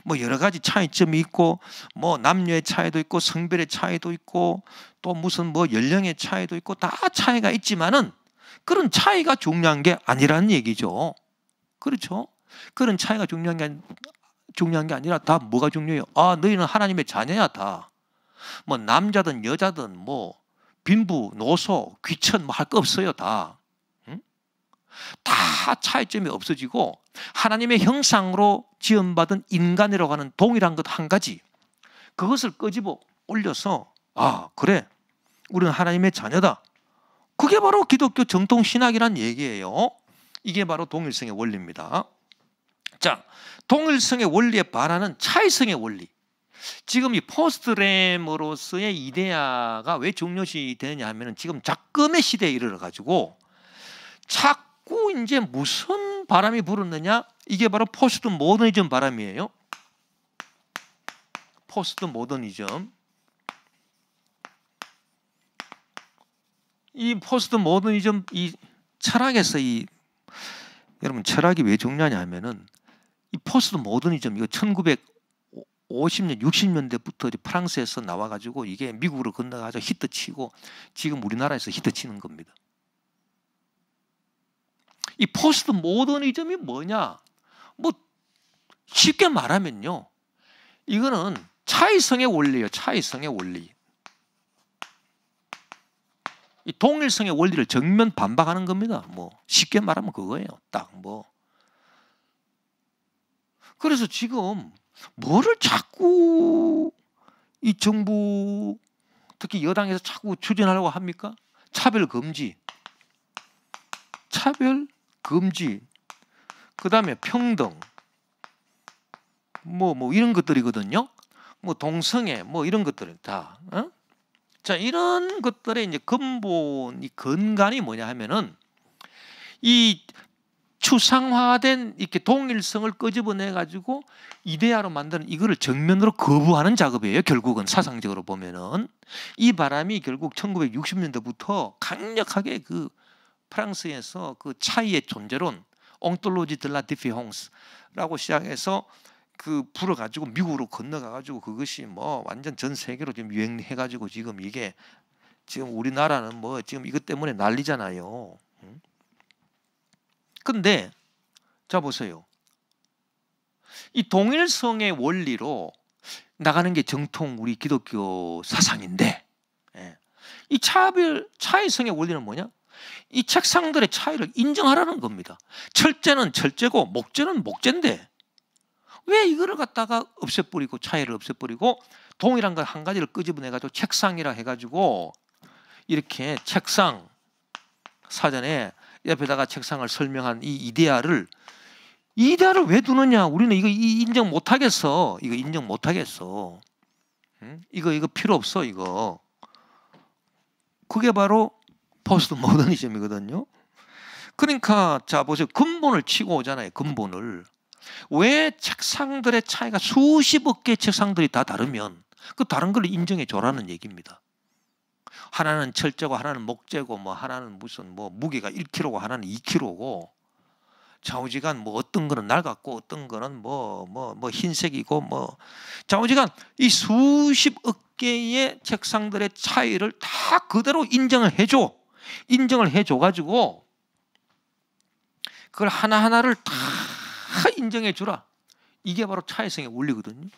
뭐 여러 가지 차이점이 있고 뭐 남녀의 차이도 있고 성별의 차이도 있고 또 무슨 뭐 연령의 차이도 있고 다 차이가 있지만은 그런 차이가 중요한 게 아니라는 얘기죠. 그렇죠? 그런 차이가 중요한 게 아니라 다 뭐가 중요해요? 너희는 하나님의 자녀야 다. 뭐 남자든 여자든 뭐 빈부, 노소, 귀천 뭐 할 거 없어요 다. 응? 다 차이점이 없어지고 하나님의 형상으로 지음받은 인간이라고 하는 동일한 것 한 가지 그것을 끄집어 올려서 그래 우리는 하나님의 자녀다. 그게 바로 기독교 정통 신학이란 얘기예요. 이게 바로 동일성의 원리입니다. 자, 동일성의 원리에 반하는 차이성의 원리. 지금 이 포스트렘으로서의 이데아가 왜 중요시 되느냐 하면은 지금 작금의 시대에 이르러 가지고 자꾸 이제 무슨 바람이 불었느냐? 이게 바로 포스트 모더니즘 바람이에요. 포스트 모더니즘. 이 포스트 모더니즘 이 철학에서 여러분 철학이 왜 중요하냐 하면은 이 포스트 모더니즘 이거 1950년 60년대부터 프랑스에서 나와 가지고 이게 미국으로 건너가서 히트치고 지금 우리나라에서 히트치는 겁니다. 이 포스트 모더니즘이 뭐냐? 뭐 쉽게 말하면요, 이거는 차이성의 원리예요. 차이성의 원리. 이 동일성의 원리를 정면 반박하는 겁니다. 뭐 쉽게 말하면 그거예요. 딱 뭐. 그래서 지금 뭐를 자꾸 이 정부, 특히 여당에서 자꾸 추진하려고 합니까? 차별 금지, 차별 금지, 그 다음에 평등, 뭐 이런 것들이거든요. 뭐 동성애, 뭐 이런 것들은 다. 자, 이런 것들의 이제 근본이 근간이 뭐냐 하면은 이 추상화된 이렇게 동일성을 끄집어내 가지고 이데아로 만드는 이거를 정면으로 거부하는 작업이에요. 결국은 사상적으로 보면은 이 바람이 결국 1960년대부터 강력하게 그 프랑스에서 그 차이의 존재론, 옹톨로지 드 라 디피홍스라고 시작해서 그 불어가지고 미국으로 건너가가지고 그것이 뭐 완전 전 세계로 지금 유행해가지고 지금 이게 지금 우리나라는 뭐 지금 이것 때문에 난리잖아요. 근데 자 보세요. 이 동일성의 원리로 나가는 게 정통 우리 기독교 사상인데, 이 차이성의 원리는 뭐냐? 이 책상들의 차이를 인정하라는 겁니다. 철제는 철제고 목재는 목재인데 왜 이거를 갖다가 없애버리고 차이를 없애버리고 동일한 것 한 가지를 끄집어내가지고 책상이라 해가지고 이렇게 책상 사전에 옆에다가 책상을 설명한 이 이데아를 왜 두느냐? 우리는 이거 인정 못하겠어. 이거 인정 못하겠어. 이거 필요 없어. 이거. 그게 바로 포스트 모더니즘이거든요. 그러니까 자 보세요. 근본을 치고 오잖아요. 근본을. 왜 책상들의 차이가 수십억 개의 책상들이 다 다르면 그 다른 걸 인정해 줘라는 얘기입니다. 하나는 철제고 하나는 목재고 뭐 하나는 무슨 뭐 무게가 1kg고 하나는 2kg고 좌우지간 뭐 어떤 거는 낡았고 어떤 거는 뭐 흰색이고 뭐 좌우지간 이 수십억 개의 책상들의 차이를 다 그대로 인정을 해줘 가지고 그걸 하나하나를 다 인정해 주라. 이게 바로 차이성의 원리거든요.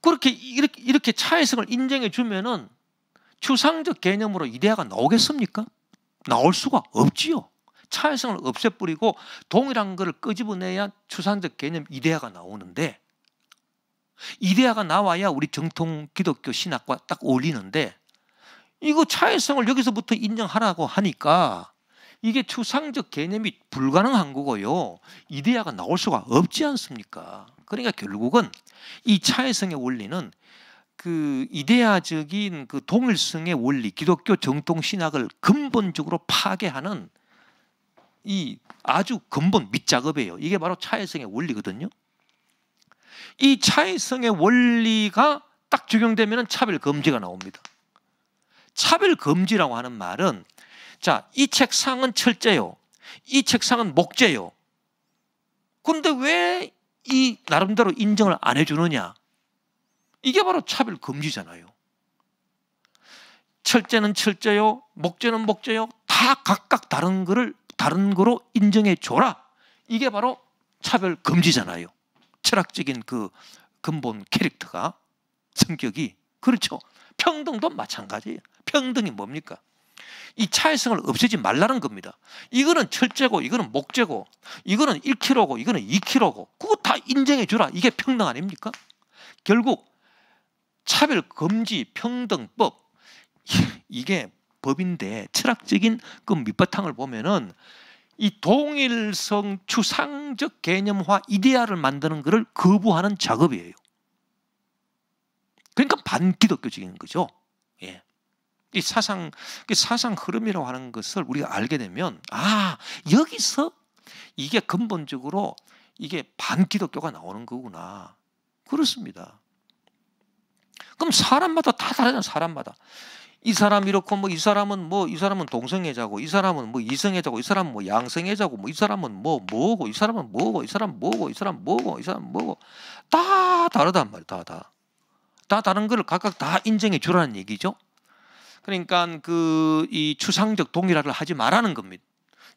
그렇게 이렇게 차이성을 인정해 주면은 추상적 개념으로 이데아가 나오겠습니까? 나올 수가 없지요. 차이성을 없애버리고 동일한 것을 끄집어내야 추상적 개념 이데아가 나오는데 이데아가 나와야 우리 정통 기독교 신학과 딱 어울리는데 이거 차이성을 여기서부터 인정하라고 하니까 이게 추상적 개념이 불가능한 거고요. 이데아가 나올 수가 없지 않습니까? 그러니까 결국은 이 차이성의 원리는 그 이데아적인 그 동일성의 원리, 기독교 정통 신학을 근본적으로 파괴하는 이 아주 근본 밑작업이에요. 이게 바로 차이성의 원리거든요. 이 차이성의 원리가 딱 적용되면 차별 금지가 나옵니다. 차별 금지라고 하는 말은 자, 이 책상은 철제요. 이 책상은 목재요. 그런데 왜 이 나름대로 인정을 안 해주느냐? 이게 바로 차별 금지잖아요. 철제는 철제요. 목재는 목재요. 다 각각 다른 거로 인정해 줘라. 이게 바로 차별 금지잖아요. 철학적인 그 근본 캐릭터가 성격이 그렇죠. 평등도 마찬가지예요. 평등이 뭡니까? 이 차이성을 없애지 말라는 겁니다. 이거는 철제고 이거는 목재고 이거는 1kg고 이거는 2kg고 그거 다 인정해 주라. 이게 평등 아닙니까? 결국 차별 금지 평등법 이게 법인데 철학적인 그 밑바탕을 보면은 이 동일성 추상적 개념화 이데아를 만드는 것을 거부하는 작업이에요. 그러니까 반기독교적인 거죠. 예. 이 사상 흐름이라고 하는 것을 우리가 알게 되면 여기서 이게 근본적으로 이게 반기독교가 나오는 거구나. 그렇습니다. 그럼 사람마다 다 다르잖아요. 사람마다. 이 사람 이렇고 이 사람은 동성애자고 이 사람은 뭐 이성애자고 이 사람은 뭐 양성애자고 이 사람은 뭐고 이 사람은 뭐고 이 사람 뭐고 이 사람 뭐고 이 사람 뭐고 다 다르단 말이에요. 다 다른 걸 각각 다 인정해 주라는 얘기죠. 그러니까 이 추상적 동일화를 하지 말라는 겁니다.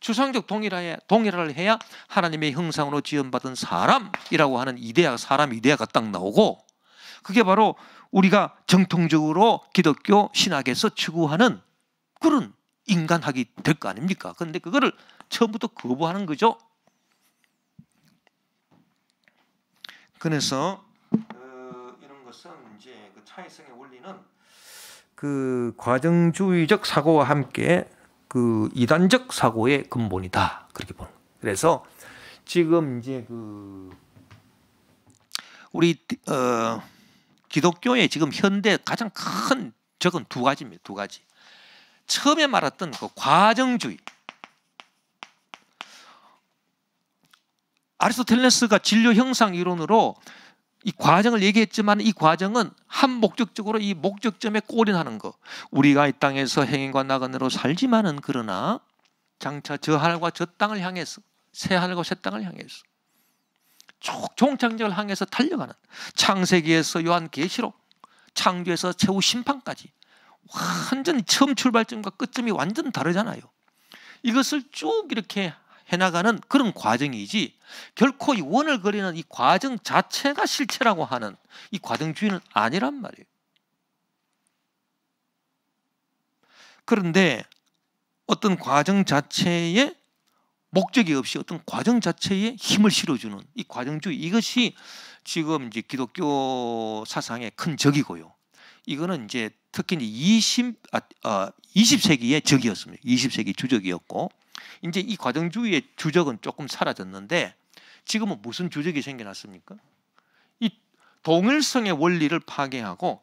추상적 동일화를 해야 하나님의 형상으로 지음받은 사람이라고 하는 이데아, 사람 이데아가 딱 나오고, 그게 바로 우리가 정통적으로 기독교 신학에서 추구하는 그런 인간학이 될 거 아닙니까? 그런데 그거를 처음부터 거부하는 거죠. 그래서 이런 것은 이제 그 차이성의 원리는 그 과정주의적 사고와 함께 그 이단적 사고의 근본이다, 그렇게 보는 거예요. 그래서 지금 이제 그 우리 기독교의 지금 현대 가장 큰 적은 두 가지입니다. 두 가지. 처음에 말했던 그 과정주의. 아리스토텔레스가 진료 형상 이론으로 이 과정을 얘기했지만, 이 과정은 한 목적적으로 이 목적점에 골인하는 거. 우리가 이 땅에서 행인과 나그네로 살지만은 그러나 장차 저 하늘과 저 땅을 향해서, 새 하늘과 새 땅을 향해서 종착역을 향해서 달려가는, 창세기에서 요한계시록, 창조에서 최후 심판까지 완전히 처음 출발점과 끝점이 완전 다르잖아요. 이것을 쭉 이렇게 해나가는 그런 과정이지, 결코 이 원을 그리는 이 과정 자체가 실체라고 하는 이 과정주의는 아니란 말이에요. 그런데 어떤 과정 자체에 목적이 없이 어떤 과정 자체에 힘을 실어주는 이 과정주의, 이것이 지금 이제 기독교 사상의 큰 적이고요. 이거는 이제 특히 20세기의 적이었습니다. 20세기 주적이었고, 이제 이 과정주의의 주적은 조금 사라졌는데, 지금은 무슨 주적이 생겨났습니까? 이 동일성의 원리를 파괴하고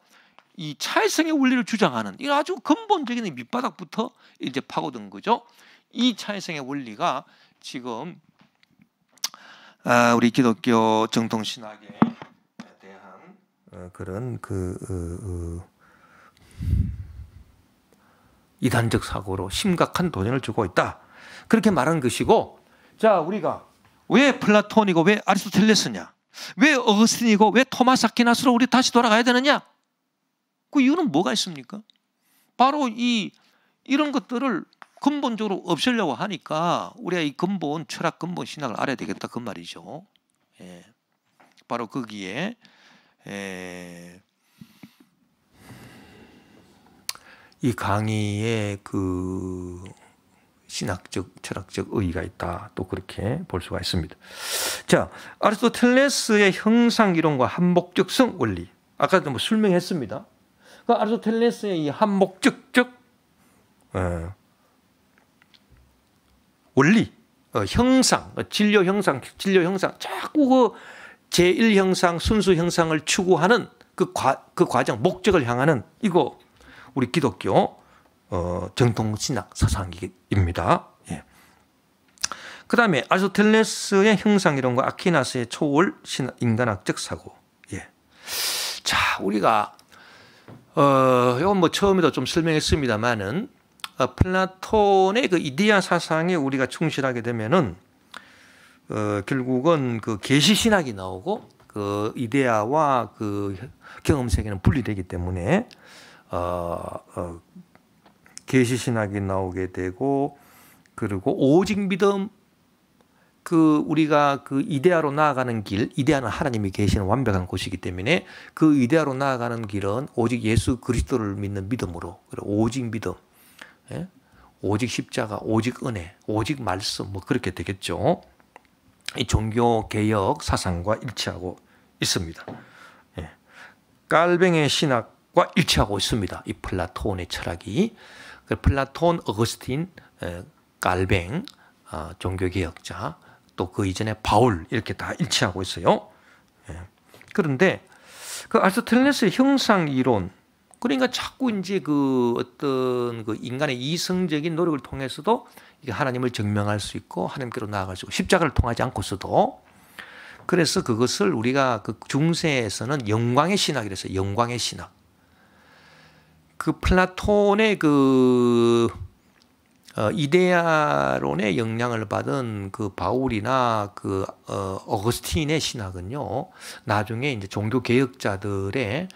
이 차이성의 원리를 주장하는, 이 아주 근본적인 밑바닥부터 이제 파고든 거죠. 이 차이성의 원리가 지금 우리 기독교 정통 신학에 대한 그런 이단적 사고로 심각한 도전을 주고 있다, 그렇게 말한 것이고, 자, 우리가 왜 플라톤이고 왜 아리스토텔레스냐, 왜 어거스틴이고 왜 토마스 아퀴나스로 우리 다시 돌아가야 되느냐? 그 이유는 뭐가 있습니까? 바로 이런 것들을 근본적으로 없애려고 하니까 우리가 이 근본 철학, 근본 신학을 알아야 되겠다, 그 말이죠. 예. 바로 거기에 이 강의에 그 신학적, 철학적 의의가 있다, 또 그렇게 볼 수가 있습니다. 자, 아리스토텔레스의 형상 이론과 한목적성 원리, 아까도 뭐 설명했습니다. 그 아리스토텔레스의 이 한목적적 원리, 형상, 진료 형상, 자꾸 그 제1형상, 순수 형상을 추구하는 그 과정, 목적을 향하는, 이거 우리 기독교 정통 신학 사상입니다. 예. 그 다음에 아리스토텔레스의 형상 이론과 아퀴나스의 초월 인간학적 사고. 예. 자, 우리가 이건 뭐 처음에도 좀 설명했습니다만은, 플라톤의 그 이데아 사상에 우리가 충실하게 되면은 결국은 그 계시 신학이 나오고 그 이데아와 그 경험 세계는 분리되기 때문에 계시 신학이 나오게 되고, 그리고 오직 믿음, 그 우리가 그 이데아로 나아가는 길, 이데아는 하나님이 계시는 완벽한 곳이기 때문에 그 이데아로 나아가는 길은 오직 예수 그리스도를 믿는 믿음으로, 오직 믿음, 예? 오직 십자가, 오직 은혜, 오직 말씀, 뭐 그렇게 되겠죠. 이 종교 개혁 사상과 일치하고 있습니다. 예. 깔뱅의 신학과 일치하고 있습니다. 이 플라톤의 철학이. 플라톤, 어거스틴, 깔뱅, 종교개혁자, 또 그 이전에 바울, 이렇게 다 일치하고 있어요. 예. 그런데 그 아리스토텔레스의 형상 이론, 그러니까 자꾸 이제 그 어떤 그 인간의 이성적인 노력을 통해서도 이게 하나님을 증명할 수 있고 하나님께로 나아갈 수 있고, 십자가를 통하지 않고서도, 그래서 그것을 우리가 그 중세에서는 영광의 신학이라 해서 영광의 신학. 그 플라톤의 그 이데아론의 영향을 받은 그 바울이나 그 어거스틴의 신학은요, 나중에 이제 종교 개혁자들의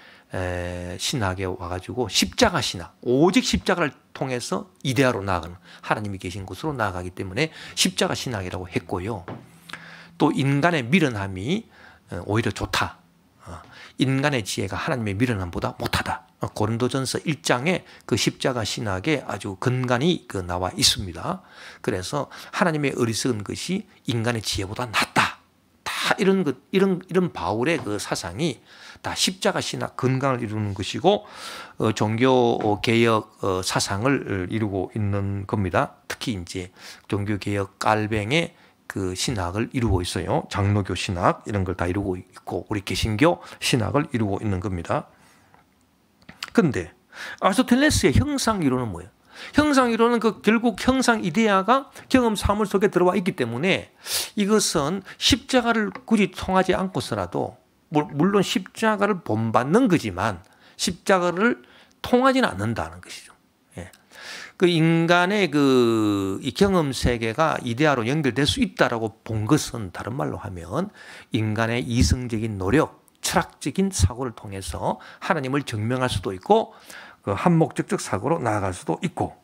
신학에 와가지고 십자가 신학, 오직 십자가를 통해서 이데아로 나아가는, 하나님이 계신 곳으로 나아가기 때문에 십자가 신학이라고 했고요. 또 인간의 미련함이 오히려 좋다. 인간의 지혜가 하나님의 미련함보다 못하다. 고린도전서 1장에 그 십자가 신학에 아주 근간이 나와 있습니다. 그래서 하나님의 어리석은 것이 인간의 지혜보다 낫다. 다 이런 바울의 그 사상이 다 십자가 신학 근간을 이루는 것이고, 종교 개혁 사상을 이루고 있는 겁니다. 특히 이제 종교 개혁 깔뱅의 그 신학을 이루고 있어요. 장로교 신학 이런 걸 다 이루고 있고, 우리 개신교 신학을 이루고 있는 겁니다. 그런데 아리스토텔레스의 형상 이론은 뭐예요? 형상 이론은 결국 형상 이데아가 경험 사물 속에 들어와 있기 때문에 이것은 십자가를 굳이 통하지 않고서라도, 물론 십자가를 본받는 거지만 십자가를 통하지는 않는다는 것이죠. 예. 그 인간의 이 경험 세계가 이데아로 연결될 수 있다라고 본 것은, 다른 말로 하면 인간의 이성적인 노력, 철학적인 사고를 통해서 하나님을 증명할 수도 있고, 그 한목적적 사고로 나아갈 수도 있고,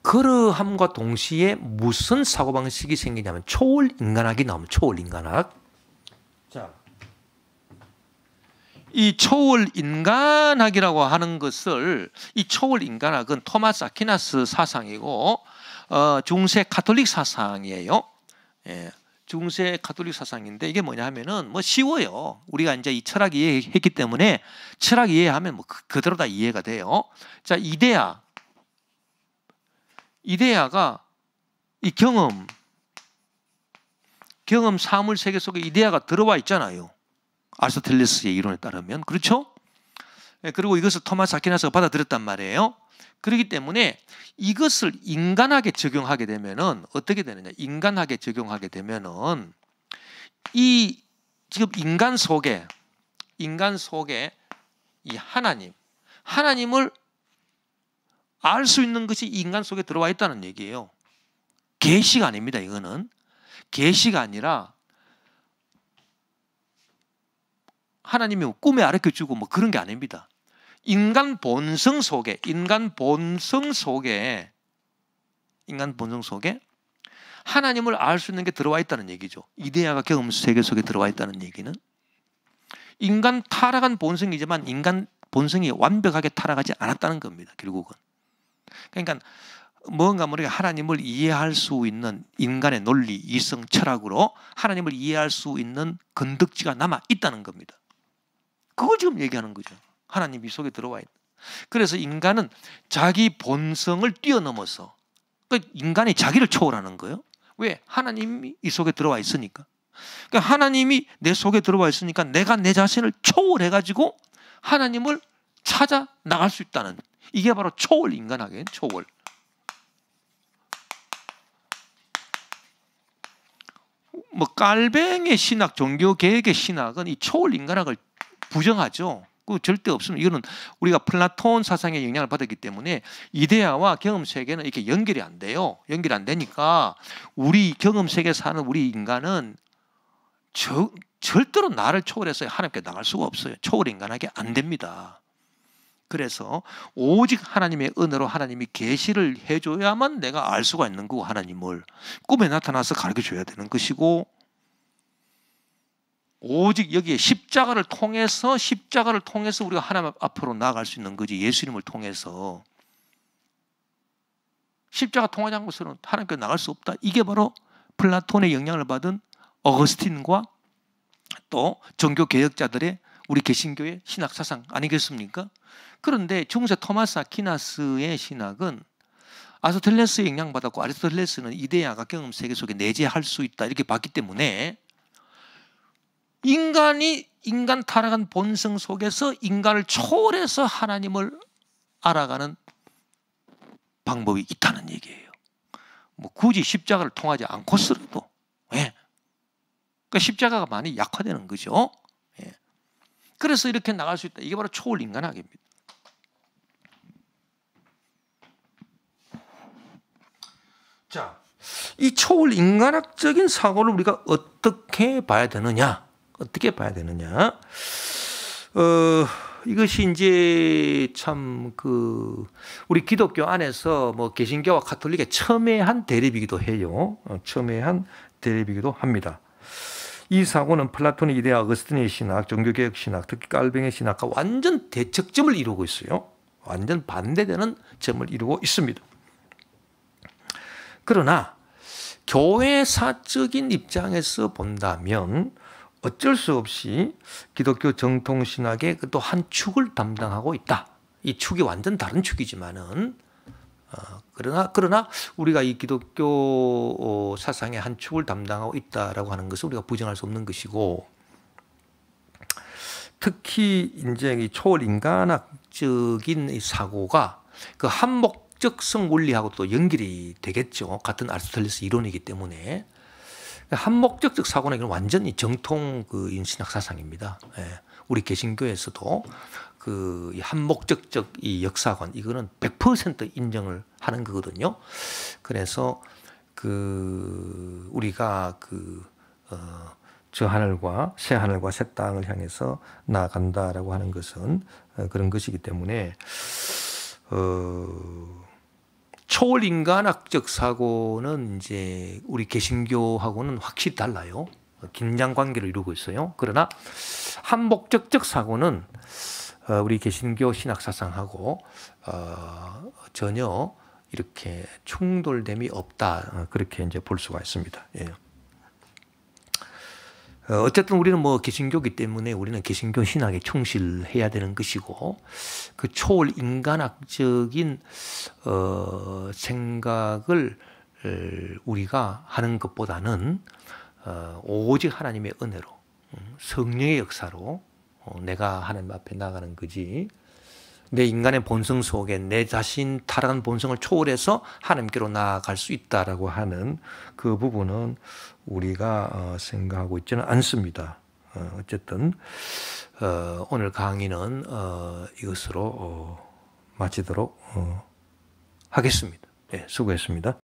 그러함과 동시에 무슨 사고방식이 생기냐면 초월인간학이 나오면, 초월인간학. 자, 이 초월인간학이라고 하는 것을, 이 초월인간학은 토마스 아퀴나스 사상이고 중세 가톨릭 사상이에요. 예, 중세 가톨릭 사상인데, 이게 뭐냐 하면은 쉬워요. 우리가 이제 이 철학 이해했기 때문에 철학 이해하면 그대로 다 이해가 돼요. 자, 이데아가 이 경험 사물 세계 속에 이데아가 들어와 있잖아요. 아리스토텔레스의 이론에 따르면. 그렇죠? 그리고 이것을 토마스 아퀴나스가 받아들였단 말이에요. 그렇기 때문에 이것을 인간학에 적용하게 되면은 어떻게 되느냐? 인간학에 적용하게 되면은 이 지금 인간 속에 이 하나님을 알 수 있는 것이 인간 속에 들어와 있다는 얘기예요. 계시가 아닙니다. 이거는 계시가 아니라 하나님이 꿈에 가르쳐주고 그런 게 아닙니다. 인간 본성 속에 하나님을 알 수 있는 게 들어와 있다는 얘기죠. 이데아가 경험 세계 속에 들어와 있다는 얘기는, 인간 타락한 본성이지만 인간 본성이 완벽하게 타락하지 않았다는 겁니다. 결국은. 그러니까 뭔가 모르게 하나님을 이해할 수 있는 인간의 논리, 이성, 철학으로 하나님을 이해할 수 있는 건덕지가 남아 있다는 겁니다. 그걸 지금 얘기하는 거죠. 하나님이 이 속에 들어와 있다. 그래서 인간은 자기 본성을 뛰어넘어서, 그러니까 인간이 자기를 초월하는 거예요. 왜? 하나님이 이 속에 들어와 있으니까. 그러니까 하나님이 내 속에 들어와 있으니까 내가 내 자신을 초월해가지고 하나님을 찾아 나갈 수 있다는, 이게 바로 초월 인간학이에요. 초월. 깔뱅의 신학, 종교 개혁의 신학은 이 초월 인간학을 부정하죠. 그 절대 없습니다. 이거는 우리가 플라톤 사상의 영향을 받았기 때문에 이데아와 경험 세계는 이렇게 연결이 안 돼요. 연결이 안 되니까 우리 경험 세계에 사는 우리 인간은 절대로 나를 초월해서 하나님께 나갈 수가 없어요. 초월 인간학이 안 됩니다. 그래서 오직 하나님의 은혜로 하나님이 계시를 해줘야만 내가 알 수가 있는 거고, 하나님을 꿈에 나타나서 가르쳐줘야 되는 것이고, 오직 여기에 십자가를 통해서 우리가 하나님 앞으로 나아갈 수 있는 거지, 예수님을 통해서. 십자가 통하지 않고서는 하나님께 나갈 수 없다. 이게 바로 플라톤의 영향을 받은 어거스틴과 또 종교 개혁자들의 우리 개신교의 신학 사상 아니겠습니까? 그런데 중세 토마스 아퀴나스의 신학은 아리스토텔레스에 영향받았고, 아리스토텔레스는 이데아가 경험 세계 속에 내재할 수 있다 이렇게 봤기 때문에 인간 타락한 본성 속에서 인간을 초월해서 하나님을 알아가는 방법이 있다는 얘기예요. 굳이 십자가를 통하지 않고서라도. 예. 그러니까 십자가가 많이 약화되는 거죠. 예. 그래서 이렇게 나갈 수 있다. 이게 바로 초월 인간학입니다. 자, 이 초월 인간학적인 사고를 우리가 어떻게 봐야 되느냐? 어떻게 봐야 되느냐? 이것이 이제 참 우리 기독교 안에서 뭐 개신교와 가톨릭의 첨예한 대립이기도 해요. 첨예한 대립이기도 합니다. 이 사고는 플라톤의 이데 아거스틴의 신학, 종교개혁 신학, 특히 깔뱅의 신학과 완전 대척점을 이루고 있어요. 완전 반대되는 점을 이루고 있습니다. 그러나 교회사적인 입장에서 본다면 어쩔 수 없이 기독교 정통신학의 또 한 축을 담당하고 있다. 이 축이 완전 다른 축이지만은 그러나 우리가 이 기독교 사상의 한 축을 담당하고 있다라고 하는 것은 우리가 부정할 수 없는 것이고, 특히 이제 이 초월인간학적인 이 사고가 그 한목적성 원리하고 또 연결이 되겠죠. 같은 아리스토텔레스 이론이기 때문에. 한목적적 사고는 이건 완전히 정통 신학 사상입니다. 예. 우리 개신교에서도 그 한목적적 이 역사관 이거는 100% 인정을 하는 거거든요. 그래서 우리가 저 하늘과 새 하늘과 새 땅을 향해서 나아간다라고 하는 것은 그런 것이기 때문에 초월인간학적 사고는 이제 우리 개신교하고는 확실히 달라요. 긴장 관계를 이루고 있어요. 그러나 한목적적 사고는 우리 개신교 신학 사상하고 전혀 이렇게 충돌됨이 없다. 그렇게 이제 볼 수가 있습니다. 예. 어쨌든 우리는 뭐 개신교이기 때문에 우리는 개신교 신학에 충실해야 되는 것이고, 그 초월 인간학적인 생각을 우리가 하는 것보다는 오직 하나님의 은혜로, 성령의 역사로 내가 하나님 앞에 나가는 거지, 내 인간의 본성 속에 내 자신 타락한 본성을 초월해서 하나님께로 나아갈 수 있다라고 하는 그 부분은 우리가 생각하고 있지는 않습니다. 어쨌든 오늘 강의는 이것으로 마치도록 하겠습니다. 네, 수고했습니다.